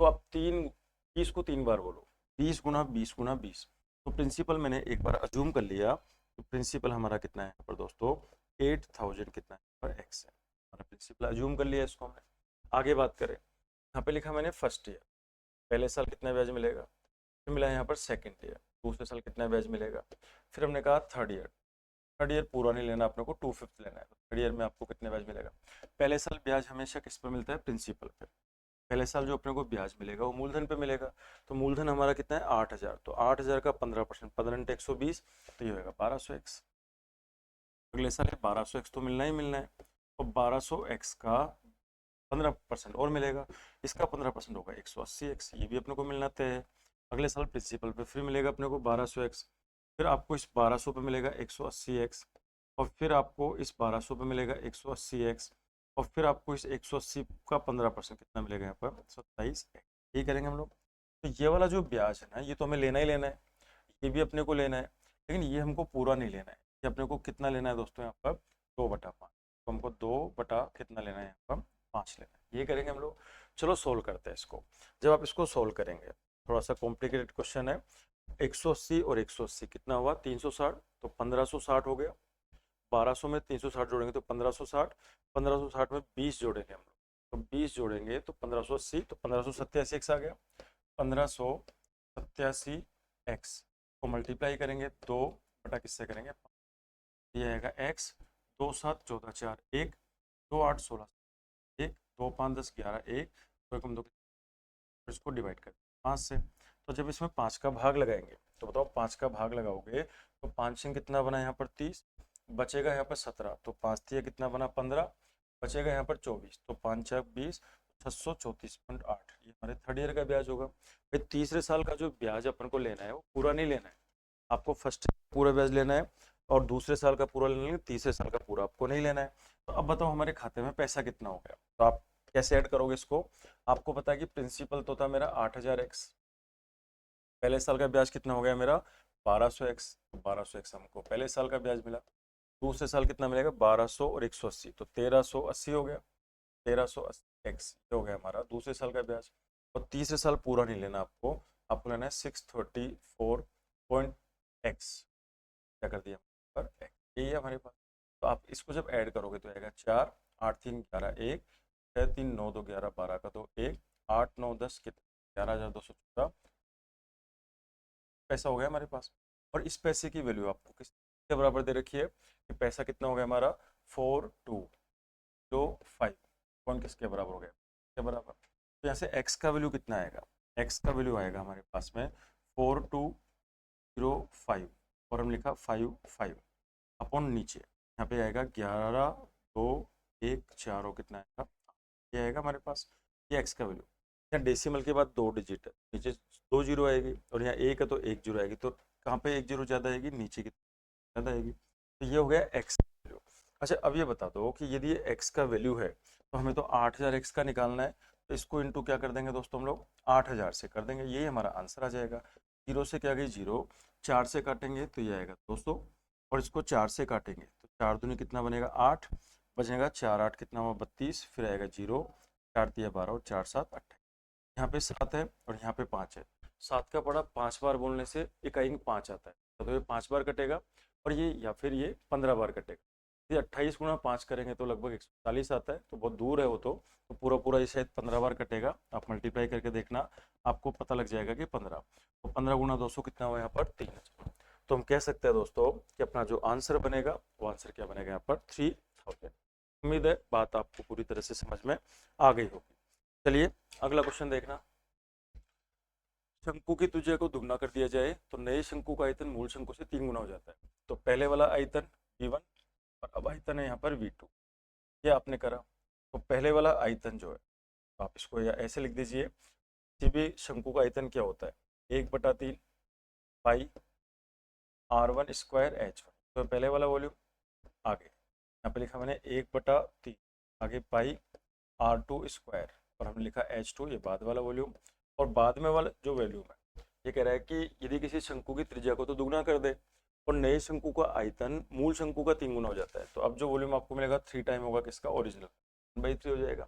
तो आप 20 को 3 बार बोलो, 20 गुना 20 गुना 20। तो प्रिंसिपल मैंने एक बार अज्यूम कर लिया, तो प्रिंसिपल हमारा कितना है यहाँ पर दोस्तों, 8000 कितना है पर एक्स है। हमारा प्रिंसिपल अज्यूम कर लिया इसको हमने। आगे बात करें, यहाँ पे लिखा मैंने फर्स्ट ईयर, पहले साल कितना ब्याज मिलेगा, फिर मिला यहाँ पर सेकेंड ईयर, दूसरे साल कितना ब्याज मिलेगा, फिर हमने कहा थर्ड ईयर। थर्ड ईयर पूरा नहीं लेना अपने को, 2/5 लेना है, तो थर्ड ईयर में आपको कितने ब्याज मिलेगा। पहले साल ब्याज हमेशा किस पर मिलता है, प्रिंसिपल पे। पहले साल जो अपने को ब्याज मिलेगा वो मूलधन पे मिलेगा, तो मूलधन हमारा कितना है 8000, तो 8000 का 15%, 15 × 120, तो ये होगा 1200x। अगले साल 1200x तो मिलना ही मिलना है, और 1200x का 15% और मिलेगा, इसका 15% होगा 180x, ये भी अपने को मिलना तय है। अगले साल प्रिंसिपल पे फिर मिलेगा अपने को 1200x, फिर आपको इस 1200 पे मिलेगा 180x, और फिर आपको इस 1200 पे मिलेगा 180x, और फिर आपको इस 180 का 15% कितना मिलेगा यहाँ पर 27x। ये करेंगे हम लोग। तो ये वाला जो ब्याज है ना, ये तो हमें लेना ही लेना है, ये भी अपने को लेना है, लेकिन ये हमको पूरा नहीं लेना है। ये अपने को कितना लेना है दोस्तों, यहाँ पर 2/5, तो हमको 2 बटा कितना लेना है यहाँ पर 5 लेना है। ये करेंगे हम लोग। चलो सोल्व करते हैं इसको। जब आप इसको सोल्व करेंगे, थोड़ा सा कॉम्प्लिकेटेड क्वेश्चन है। 180 और 180 कितना हुआ 360, तो 1560 हो गया। 1200 में 360 जोड़ेंगे तो 1560, 1560 में 20 जोड़ेंगे हम लोग, तो 20 जोड़ेंगे तो 1580, तो 1587x आ गया। 1587x को मल्टीप्लाई करेंगे 2 बटा किससे करेंगे, ये आएगा x, 2 7 14 4 1, 2 8 16 1, 2 5 10 11 1, 2 1 2, इसको डिवाइड कर 5 से। तो जब इसमें 5 का भाग लगाएंगे, तो बताओ 5 का भाग लगाओगे तो 5 से कितना बना यहाँ पर 30, बचेगा यहाँ पर 17, तो 5 दिया कितना बना 15, बचेगा यहाँ पर 24, तो 5 4 20, 634.8। ये हमारे थर्ड ईयर का ब्याज होगा। फिर तीसरे साल का जो ब्याज अपन को लेना है वो पूरा नहीं लेना है, आपको फर्स्ट पूरा ब्याज लेना है, और दूसरे साल का पूरा लेना है, तीसरे साल का पूरा आपको नहीं लेना है। तो अब बताओ हमारे खाते में पैसा कितना हो गया, तो आप कैसे ऐड करोगे इसको। आपको पता है कि प्रिंसिपल तो था मेरा 8000x, पहले साल का ब्याज कितना हो गया मेरा 1200x, तो 1200x हमको पहले साल का ब्याज मिला। दूसरे साल कितना मिलेगा 1200 और 180, तो 1380 हो गया, 1380x हो गया हमारा दूसरे साल का ब्याज। और तीसरे साल पूरा नहीं लेना आपको, आपको लेना है 634.x, क्या कर दिया पर x, यही है हमारे पास। तो आप इसको जब ऐड करोगे तो आएगा 4 8 3 11 1, 6 3 9 2 11 12 का 2 1, 8 9 10 कितना 11214 पैसा हो गया हमारे पास। और इस पैसे की वैल्यू आपको किसके बराबर दे रखी है, कि पैसा कितना हो गया हमारा 4205, कौन किसके बराबर हो गया, किसके बराबर। तो यहाँ से x का वैल्यू कितना आएगा, x का वैल्यू आएगा हमारे पास में 4205, और हम लिखा 55 अपॉन नीचे यहाँ पे आएगा 11 2 1 4 हो कितना आएगा, ये आएगा हमारे पास ये x का वैल्यू। यहाँ डेसिमल के बाद 2 डिजिट है, नीचे 2 जीरो आएगी, और यहाँ 1 है तो 1 जीरो आएगी, तो कहाँ पे 1 जीरो ज़्यादा आएगी, नीचे की ज़्यादा आएगी। तो ये हो गया x का वैल्यू। अच्छा अब ये बता दो कि यदि ये x का वैल्यू है तो हमें तो 8000x का निकालना है, तो इसको इंटू क्या कर देंगे दोस्तों हम लोग 8000 से कर देंगे, यही हमारा आंसर आ जाएगा। जीरो से क्या गई जीरो, 4 से काटेंगे तो ये आएगा 200, और इसको 4 से काटेंगे तो 4 दूनी कितना बनेगा 8, बचेगा 4 8 कितना हुआ 32, फिर आएगा जीरो, 4 दिया 12 और 4 7 28। यहाँ पे 7 है और यहाँ पे 5 है, 7 का पड़ा 5 बार बोलने से इकाई में 5 आता है, तो ये 5 बार कटेगा, और ये या फिर ये 15 बार कटेगा। ये 28 गुणा 5 करेंगे तो लगभग 140 आता है, तो बहुत दूर है वो, तो पूरा पूरा ये शायद 15 बार कटेगा। आप मल्टीप्लाई करके देखना, आपको पता लग जाएगा कि 15, तो 15 गुणा 200 कितना हुआ यहाँ पर 3000। तो हम कह सकते हैं दोस्तों कि अपना जो आंसर बनेगा वो आंसर क्या बनेगा यहाँ पर 3000। उम्मीद है बात आपको पूरी तरह से समझ में आ गई होगी। चलिए अगला क्वेश्चन देखना। शंकु की त्रिज्या को दुगना कर दिया जाए तो नए शंकु का आयतन मूल शंकु से 3 गुना हो जाता है। तो पहले वाला आयतन V1 और अब आयतन है यहाँ पर V2, ये आपने करा। तो पहले वाला आयतन जो है आप इसको या ऐसे लिख दीजिए, किसी भी शंकु का आयतन क्या होता है 1/3 पाई R1 स्क्वायर H1। तो पहले वाला वॉल्यूम आगे यहाँ पे लिखा मैंने 1/3 आगे पाई R2 स्क्वायर, और हमने लिखा H2, ये बाद वाला वॉल्यूम। और बाद में वाला जो वॉल्यूम है ये कह रहा है कि यदि किसी शंकु की त्रिज्या को तो दुगना कर दे, और नए शंकु का आयतन मूल शंकु का 3 गुना हो जाता है। तो अब जो वॉल्यूम आपको मिलेगा 3 टाइम होगा किसका, ओरिजिनल, 1/3 हो जाएगा।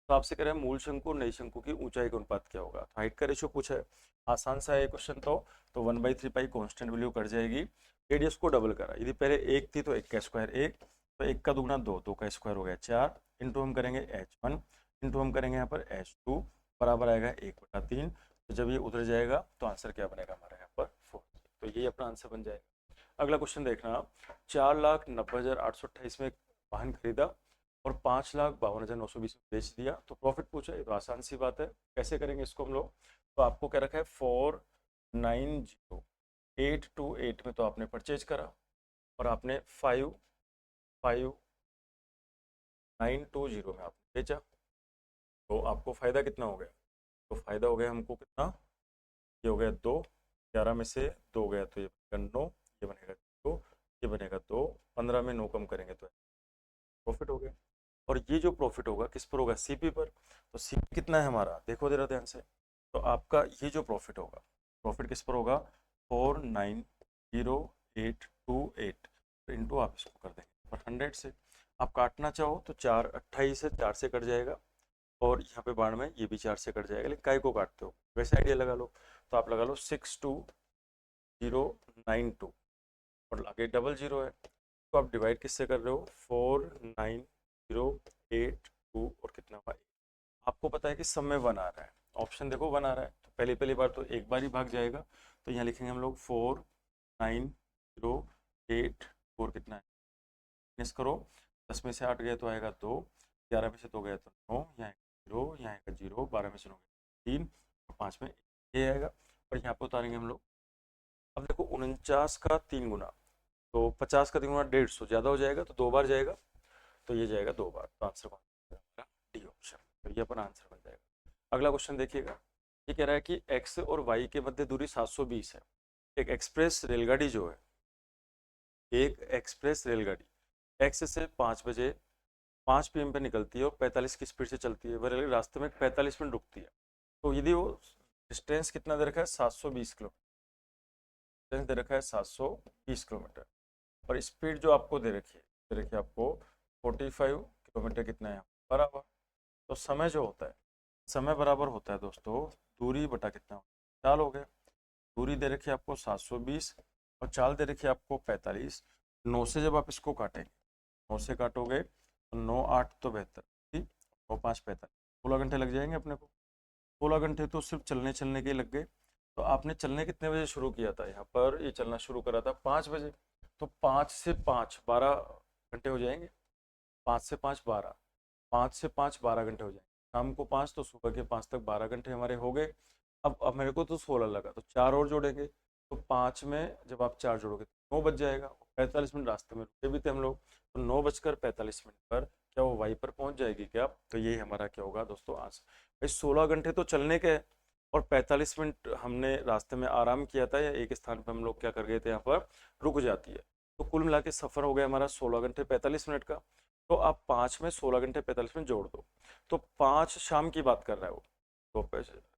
तो आपसे कह रहा है मूल शंकु और नई शंकु की ऊंचाई का अनुपात क्या होगा। तो हाइट का रेशियो पूछा है, आसान सा है क्वेश्चन। तो 1/3 पाई कॉन्स्टेंट वैल्यू कट जाएगी, रेडियस को डबल करा, यदि पहले 1 थी तो 1 का स्क्वायर 1, तो 1 का दुगुना 2, 2 का स्क्वायर हो गया 4, इंटू हम करेंगे h1, इंटू हम करेंगे यहाँ पर h2, बराबर आएगा 1/3। तो जब ये उधर जाएगा तो आंसर क्या बनेगा हमारा यहाँ पर 4। तो यही अपना आंसर बन जाएगा। अगला क्वेश्चन देखना, 4,90,828 में वाहन खरीदा और 5,52,920 में बेच दिया, तो प्रॉफिट पूछा है। तो आसान सी बात है, कैसे करेंगे इसको हम लोग। तो आपको क्या रखा है 4,90,828 में तो आपने परचेज करा और आपने 5,5,920 में आपने बेचा, तो आपको फायदा कितना हो गया। तो फायदा हो गया हमको कितना, ये हो गया 2, 11 में से 2 गया तो ये बनेगा 9, ये बनेगा 2, ये बनेगा 2, 15 में 9 कम करेंगे तो प्रॉफिट हो गया। और ये जो प्रॉफिट होगा किस पर होगा, सीपी पर। तो सीपी कितना है हमारा, देखो जरा ध्यान से। तो आपका ये जो प्रॉफिट होगा, प्रॉफिट किस पर होगा, 4,90,828 इंटू आप इसको कर देंगे पर 100 से। आप काटना चाहो तो 4 28 से 4 से कट जाएगा, और यहाँ पे बाढ़ में ये भी 4 से कट जाएगा, लेकिन काय को काटते हो वैसे आइडिया लगा लो। तो आप लगा लो 62092 और आगे डबल जीरो है, तो आप डिवाइड किससे कर रहे हो, 4,90,828 और कितना हुआ, आपको पता है कि सब में 1 आ रहा है, ऑप्शन देखो 1 आ रहा है, तो पहली पहली बार तो एक बार ही भाग जाएगा। तो यहाँ लिखेंगे हम लोग 4,90,8 और कितना है, माइनस करो, 10 में से 8 गए तो आएगा 2, 11 में से 2 गया तो 9, यहाँ 0, यहाँ आएगा 0, 12 में से 9 3 और 5 में ये आएगा, और यहाँ पे उतारेंगे हम लोग। अब देखो 49 का 3 गुना, तो 50 का 3 गुना 150, ज़्यादा हो जाएगा तो 2 बार जाएगा, तो ये जाएगा 2 बार। तो आंसर कौन सा, डी ऑप्शन। तो ये अपना आंसर बन जाएगा। अगला क्वेश्चन देखिएगा, ये कह रहा है कि x और y के मध्य दूरी 720 है। एक एक्सप्रेस रेलगाड़ी जो है, एक एक्सप्रेस रेलगाड़ी x से 5 बजे 5 PM पे निकलती है और 45 की स्पीड से चलती है, वह रेलगाड़ी रास्ते में 45 मिनट रुकती है। तो यदि वो डिस्टेंस कितना दे रखा है, 720 किलोमीटर, डिस्टेंस दे रखा है 720 किलोमीटर, और स्पीड जो आपको दे रखी है, दे रखी है आपको 45 किलोमीटर कितना है बराबर। तो समय जो होता है, समय बराबर होता है दोस्तों दूरी बटा कितना, चाल हो गया। दूरी दे रखी है आपको 720 और चाल दे रखी है आपको 45। 9 से जब आप इसको काटेंगे, 9 से काटोगे तो 9 8 तो 72, ठीक, 9 5 45, 16 घंटे लग जाएंगे अपने को। 16 घंटे तो सिर्फ चलने चलने के ही लग गए। तो आपने चलने कितने बजे शुरू किया था, यहाँ पर ये चलना शुरू करा था 5 बजे, तो 5 से 5 12 घंटे हो जाएंगे, 5 से 5 12, 5 से 5 12 घंटे हो जाएंगे, शाम को 5 तो सुबह के 5 तक 12 घंटे हमारे हो गए। अब मेरे को तो 16 लगा, तो 4 और जोड़ेंगे, तो 5 में जब आप 4 जोड़ोगे तो 9 बज जाएगा। 45 मिनट रास्ते में रुके भी थे हम लोग, तो 9:45 पर क्या वो वाई पर पहुंच जाएगी क्या। तो ये हमारा क्या होगा दोस्तों आंसर। भाई 16 घंटे तो चलने के हैं, और 45 मिनट हमने रास्ते में आराम किया था, या एक स्थान पर हम लोग क्या कर गए थे, यहाँ पर रुक जाती है। तो कुल मिला के सफ़र हो गया हमारा 16 घंटे 45 मिनट का। तो आप 5 में 16 घंटे 45 मिनट जोड़ दो, तो 5 शाम की बात कर रहा है वो, तो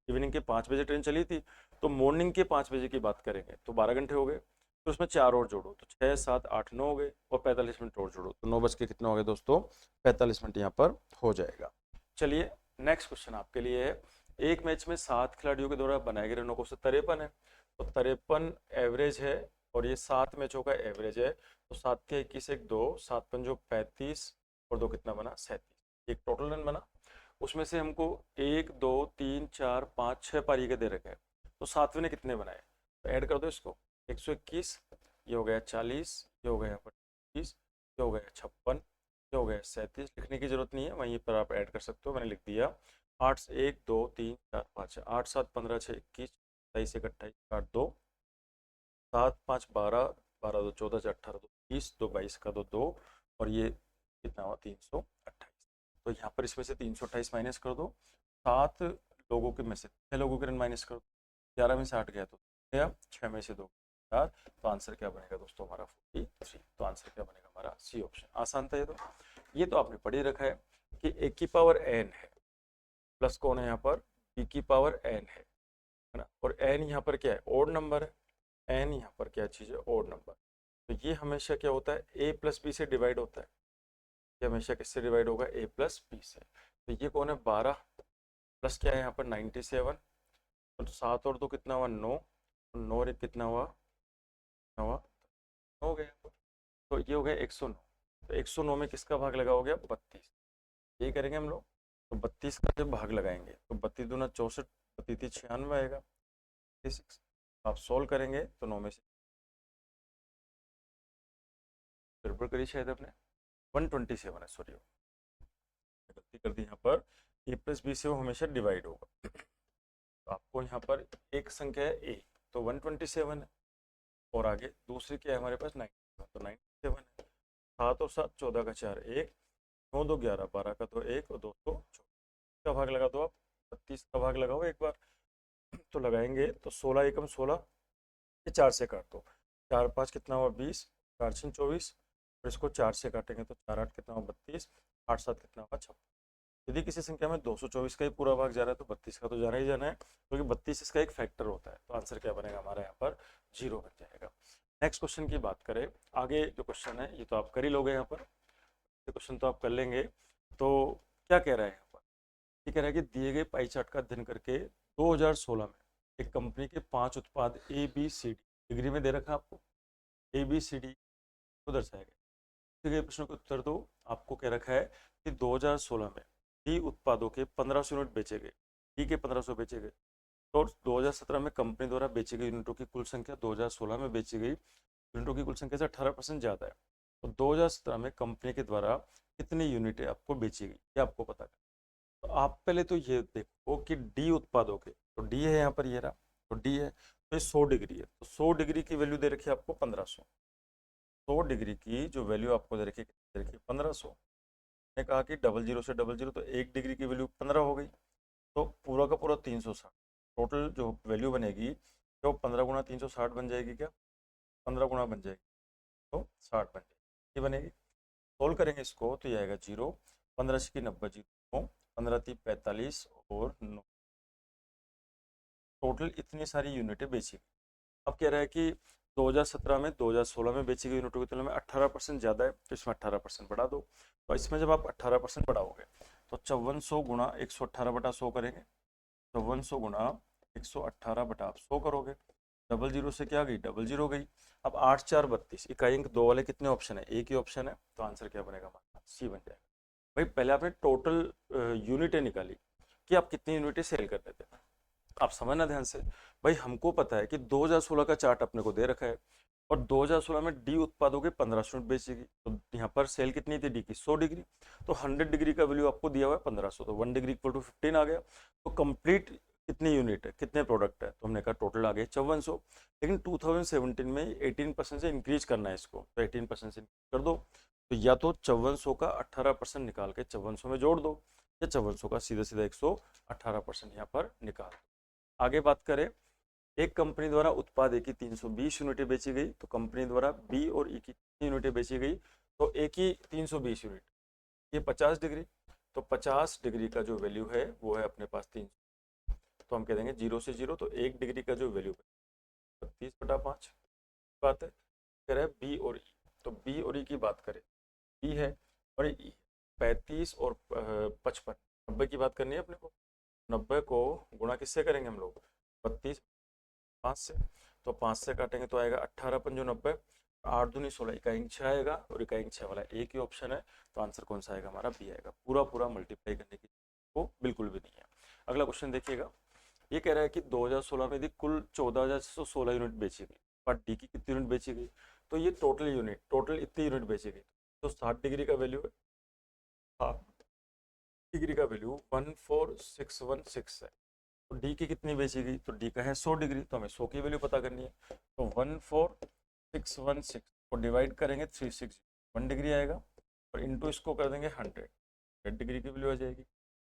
इवनिंग के 5 बजे ट्रेन चली थी, तो मॉर्निंग के 5 बजे की बात करेंगे तो 12 घंटे हो गए। तो उसमें 4 और जोड़ो तो 6 7 8 9 हो गए, और 45 मिनट और जोड़ो तो 9 बज के कितना हो गया दोस्तों, 45 मिनट यहाँ पर हो जाएगा। चलिए नेक्स्ट क्वेश्चन आपके लिए है, एक मैच में 7 खिलाड़ियों के द्वारा बनाए गए रनों को 53 है, तो 53 एवरेज है, और ये 7 मैचों का एवरेज है। तो 7 के 21 1 2, 7 पंजो 35 और 2 कितना बना 37, एक टोटल रन बना। उसमें से हमको 1 2 3 4 5 6 पारी के दे रखे हैं, तो 7वें ने कितने बनाए, तो ऐड कर दो इसको, 121, ये हो गया 40, ये हो गया 25, ये हो गया 56, ये हो गया 37, लिखने की जरूरत नहीं है, वहीं पर आप ऐड कर सकते हो, मैंने लिख दिया। 8 1 2 3 4 5 8 7 15 6 21 27 1 28 8 2 7 5 12 12 2 14 4 18 2 20 2 22 का 2 2, और ये कितना हुआ 328। तो यहाँ पर इसमें से 328 माइनस कर दो, 7 लोगों के में से 6 लोगों के रन माइनस कर दो, 11 में से 8 गया तो गया, 6 में से 2 4, तो आंसर क्या बनेगा दोस्तों हमारा 43। तो आंसर क्या बनेगा हमारा सी ऑप्शन। आसान था ये तो। ये तो आपने पढ़ ही रखा है कि ए की पावर एन है, प्लस कौन है यहाँ पर, बी की पावर एन है ना, और एन यहाँ पर क्या है, ओड नंबर है, एन यहाँ पर क्या चीज़ है, ओड नंबर। तो ये हमेशा क्या होता है, ए प्लस बी से डिवाइड होता है। ये हमेशा किससे डिवाइड होगा, ए प्लस बी से। तो ये कौन है, 12 प्लस क्या है यहाँ पर 97, तो 7 और 2 कितना हुआ 9, 9 और 1 कितना हुआ, कितना हुआ, 9 हो गया। तो ये हो गया 109। तो 109 में किसका भाग लगा हो गया, 32। ये करेंगे हम लोग, तो 32 का जब भाग लगाएंगे तो 32 दूना 64, 32 96 आएगा 36। आप सोल्व करेंगे तो 9 में से गड़बड़ करी शायद अपने, 127 है, सॉरी गलती कर दी यहाँ पर। ए प्लस बी से वो हमेशा डिवाइड होगा। तो आपको यहाँ पर एक संख्या है ए, तो 127 है, और आगे दूसरी क्या है हमारे पास 97, तो 97 है। 7 और 7 14 का 4 1, 9 2 11, 12 का 2 1 और 2 तो 24 का भाग लगा दो आप, 32 का भाग लगाओ एक बार। तो लगाएंगे तो 16 एकम 16, ये 4 से काट दो, 4 5 कितना हुआ 20, 4 6 24, और इसको 4 से काटेंगे तो 4 8 कितना हुआ 32, 8 7 कितना हुआ 56। यदि किसी संख्या में 224 का ही पूरा भाग जा रहा है तो 32 का तो जाना ही जाना है, क्योंकि 32 इसका एक फैक्टर होता है। तो आंसर क्या बनेगा हमारा यहाँ पर, 0 बन जाएगा। नेक्स्ट क्वेश्चन की बात करें, आगे जो क्वेश्चन है ये तो आप कर ही लोगे यहाँ पर, ये क्वेश्चन तो आप कर लेंगे। तो क्या कह रहा है यहाँ पर, ये कह रहा है कि दिए गए पाई चार्ट का अध्ययन करके 2016 में एक कंपनी के 5 उत्पाद A B C D, degree में दे रखा है आपको, ए बी सी डी को दर्शाएगा। दिए गए प्रश्नों के उत्तर दो। आपको कह रखा है कि 2016 में डी उत्पादों के 1500 यूनिट बेचे गए, डी के 1500 बेचे गए। तो 2017 में कंपनी द्वारा बेची गई यूनिटों की कुल संख्या 2016 में बेची गई यूनिटों की कुल संख्या से 18% ज़्यादा है। तो 2017 में कंपनी के द्वारा कितनी यूनिटें आपको बेची गई, ये आपको पता है। तो आप पहले तो ये देखो कि डी उत्पादों के, तो डी है यहाँ पर, ये रहा, तो डी है, तो ये 100 डिग्री है, तो 100 डिग्री की वैल्यू दे रखी है आपको 1500। 100 डिग्री की जो वैल्यू आपको दे रखी है, कितनी दे रखी है 1500। ने कहा कि डबल जीरो से डबल जीरो, तो 1 डिग्री की वैल्यू 15 हो गई, तो पूरा का पूरा 360, टोटल जो वैल्यू बनेगी तो 15 गुणा 360 बन जाएगी, क्या 15 गुणा बन जाएगी तो 60 बन जाएगी, ये बनेगी। सोल्व करेंगे इसको तो ये आएगा 0, 15 की 90 जीरो, 15 3 45 और 9, टोटल इतनी सारी यूनिटें बेची गई। अब कह रहा है कि 2017 में 2016 में बेची गई यूनिटों की तुलना में 18% ज़्यादा है, तो इसमें 18% बढ़ा दो। तो इसमें जब आप 18% बढ़ाओगे तो 5400 गुणा 118 बटा 100 करेंगे, 5400 गुणा 118 बटा आप 100 करोगे, डबल जीरो से क्या गई, डबल जीरो गई। अब 8 4 32, इकाई अंक 2 वाले कितने ऑप्शन है, एक ही ऑप्शन है, तो आंसर क्या बनेगा हमारा, सी बन जाएगा। भाई पहले आपने टोटल यूनिटें निकाली कि आप कितनी यूनिटें सेल कर रहे थे। आप समझना ध्यान से, भाई हमको पता है कि 2016 का चार्ट अपने को दे रखा है, और 2016 में डी उत्पादों के 1500 यूनिट बेचेगी, तो यहाँ पर सेल कितनी थी डी की 100 डिग्री, तो 100 डिग्री का वैल्यू आपको दिया हुआ है 1500, तो 1 डिग्री इक्वल टू 15 आ गया। तो कंप्लीट कितनी यूनिट है, कितने प्रोडक्ट है, तो हमने कहा टोटल आ गए 5400। लेकिन 2017 में 18% से इंक्रीज करना है इसको, तो 18% से कर दो, तो या तो 5400 का 18% निकाल के 5400 में जोड़ दो, या 5400 का सीधा सीधा 118% यहाँ पर निकाल दो। आगे बात करें, एक कंपनी द्वारा उत्पाद ए की 320 यूनिटें बेची गई, तो कंपनी द्वारा बी और ई की कितनी यूनिटें बेची गई, तो ए की 320 यूनिट, ये 50 डिग्री, तो 50 डिग्री का जो वैल्यू है वो है अपने पास 300, तो हम कह देंगे 0 से 0, तो 1 डिग्री का जो वैल्यू है 32/5 बात है। कह रहा है बी और ई, तो बी और ई की बात करें, बी है और ई 35 और 55, 90 की बात करनी है अपने को, 90 को गुणा किससे करेंगे हम लोग, 32 5 से, तो 5 से काटेंगे तो आएगा 18 पंजो 90, 8 दूनी 16, इकाई अंक 6 आएगा, और इकाई अंक 6 वाला एक ही ऑप्शन है, तो आंसर कौन सा आएगा हमारा, बी आएगा। पूरा पूरा मल्टीप्लाई करने की को बिल्कुल भी नहीं है। अगला क्वेश्चन देखिएगा, ये कह रहा है कि 2016 में यदि कुल 14,616 यूनिट बेची गई, पर डी की कितनी यूनिट बेची गई, तो ये टोटल यूनिट, टोटल इतनी यूनिट बेची गई, तो 60 डिग्री का वैल्यू है, हाँ डिग्री का वैल्यू 14616 है। तो डी की कितनी बेची गई, तो डी का है 100 डिग्री, तो हमें 100 की वैल्यू पता करनी है, तो 14616 को डिवाइड करेंगे 360, 1 डिग्री आएगा, और इंटू इसको कर देंगे 100 डिग्री की वैल्यू आ जाएगी।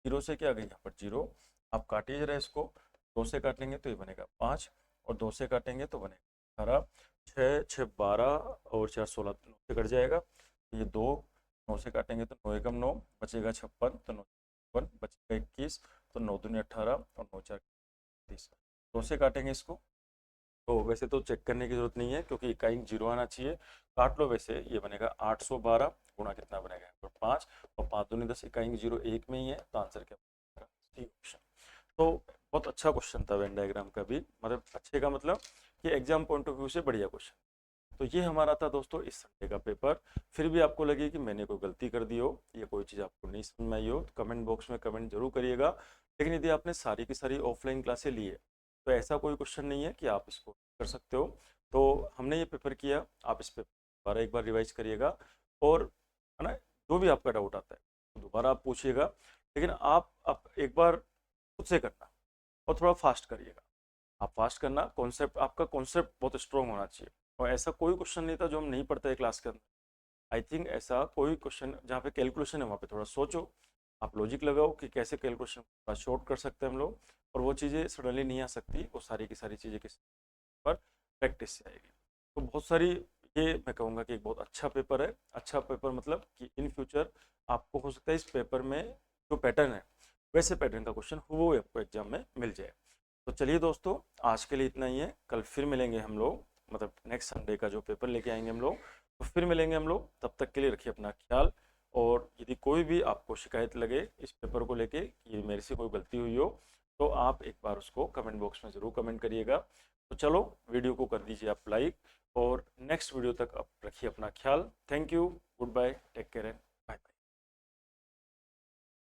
0 से क्या आ गई यहाँ पर 0, आप काटिए जरा इसको, 2 से काटेंगे तो ये बनेगा 5, और 2 से काटेंगे तो बनेगा 18, 6 6 12 और 4 16, 9 से कट जाएगा, तो ये 2, 9 से काटेंगे तो 9 एकम 9 बचेगा 56, तो 9 बचेगा 21, तो 9 दूनी 18 और 9 4 30, 2 से काटेंगे इसको तो वैसे तो चेक करने की जरूरत नहीं है क्योंकक इकाई अंक 0 आना चाहिए। काट लो, वैसे ये बनेगा 812 गुणा कितना बनेगा यहाँ पर 5, और 5 दूनी 10, इकाई अंक 0 1 में ही है, तो आंसर क्या बनेगा? C option. तो बहुत अच्छा क्वेश्चन था वेन डायग्राम का भी, मतलब अच्छे का मतलब कि एग्जाम पॉइंट ऑफ व्यू से बढ़िया क्वेश्चन। तो ये हमारा था दोस्तों इस संडे का पेपर। फिर भी आपको लगे कि मैंने कोई गलती कर दी हो या कोई चीज़ आपको नहीं समझ में आई हो तो कमेंट बॉक्स में कमेंट जरूर करिएगा। लेकिन यदि आपने सारी की सारी ऑफलाइन क्लासें ली है तो ऐसा कोई क्वेश्चन नहीं है कि आप इसको कर सकते हो। तो हमने ये पेपर किया, आप इस पेपर दोबारा एक बार रिवाइज करिएगा, और है ना, जो भी आपका डाउट आता है तो दोबारा आप पूछिएगा। लेकिन आप एक बार खुद से करना और थोड़ा फास्ट करिएगा। आप फास्ट करना, कॉन्सेप्ट आपका कॉन्सेप्ट बहुत स्ट्रॉन्ग होना चाहिए। और ऐसा कोई क्वेश्चन नहीं था जो हम नहीं पढ़ते हैं क्लास के अंदर। आई थिंक ऐसा कोई क्वेश्चन जहाँ पे कैलकुलेशन है वहाँ पे थोड़ा सोचो, आप लॉजिक लगाओ कि कैसे कैलकुलेशन थोड़ा शॉर्ट कर सकते हैं हम लोग, और वो चीज़ें सडनली नहीं आ सकती, वो सारी की सारी चीज़ें किस पर प्रैक्टिस से आएगी। तो बहुत सारी, ये मैं कहूँगा कि एक बहुत अच्छा पेपर है। अच्छा पेपर मतलब कि इन फ्यूचर आपको हो सकता है इस पेपर में जो पैटर्न है वैसे पैटर्न का क्वेश्चन वो आपको एग्जाम में मिल जाए। तो चलिए दोस्तों, आज के लिए इतना ही है। कल फिर मिलेंगे हम लोग, मतलब नेक्स्ट संडे का जो पेपर लेके आएंगे हम लोग, तो फिर मिलेंगे हम लोग। तब तक के लिए रखिए अपना ख्याल। और यदि कोई भी आपको शिकायत लगे इस पेपर को लेके कि मेरे से कोई गलती हुई हो तो आप एक बार उसको कमेंट बॉक्स में ज़रूर कमेंट करिएगा। तो चलो, वीडियो को कर दीजिए आप लाइक, और नेक्स्ट वीडियो तक आप रखिए अपना ख्याल। Thank you, good bye, take care and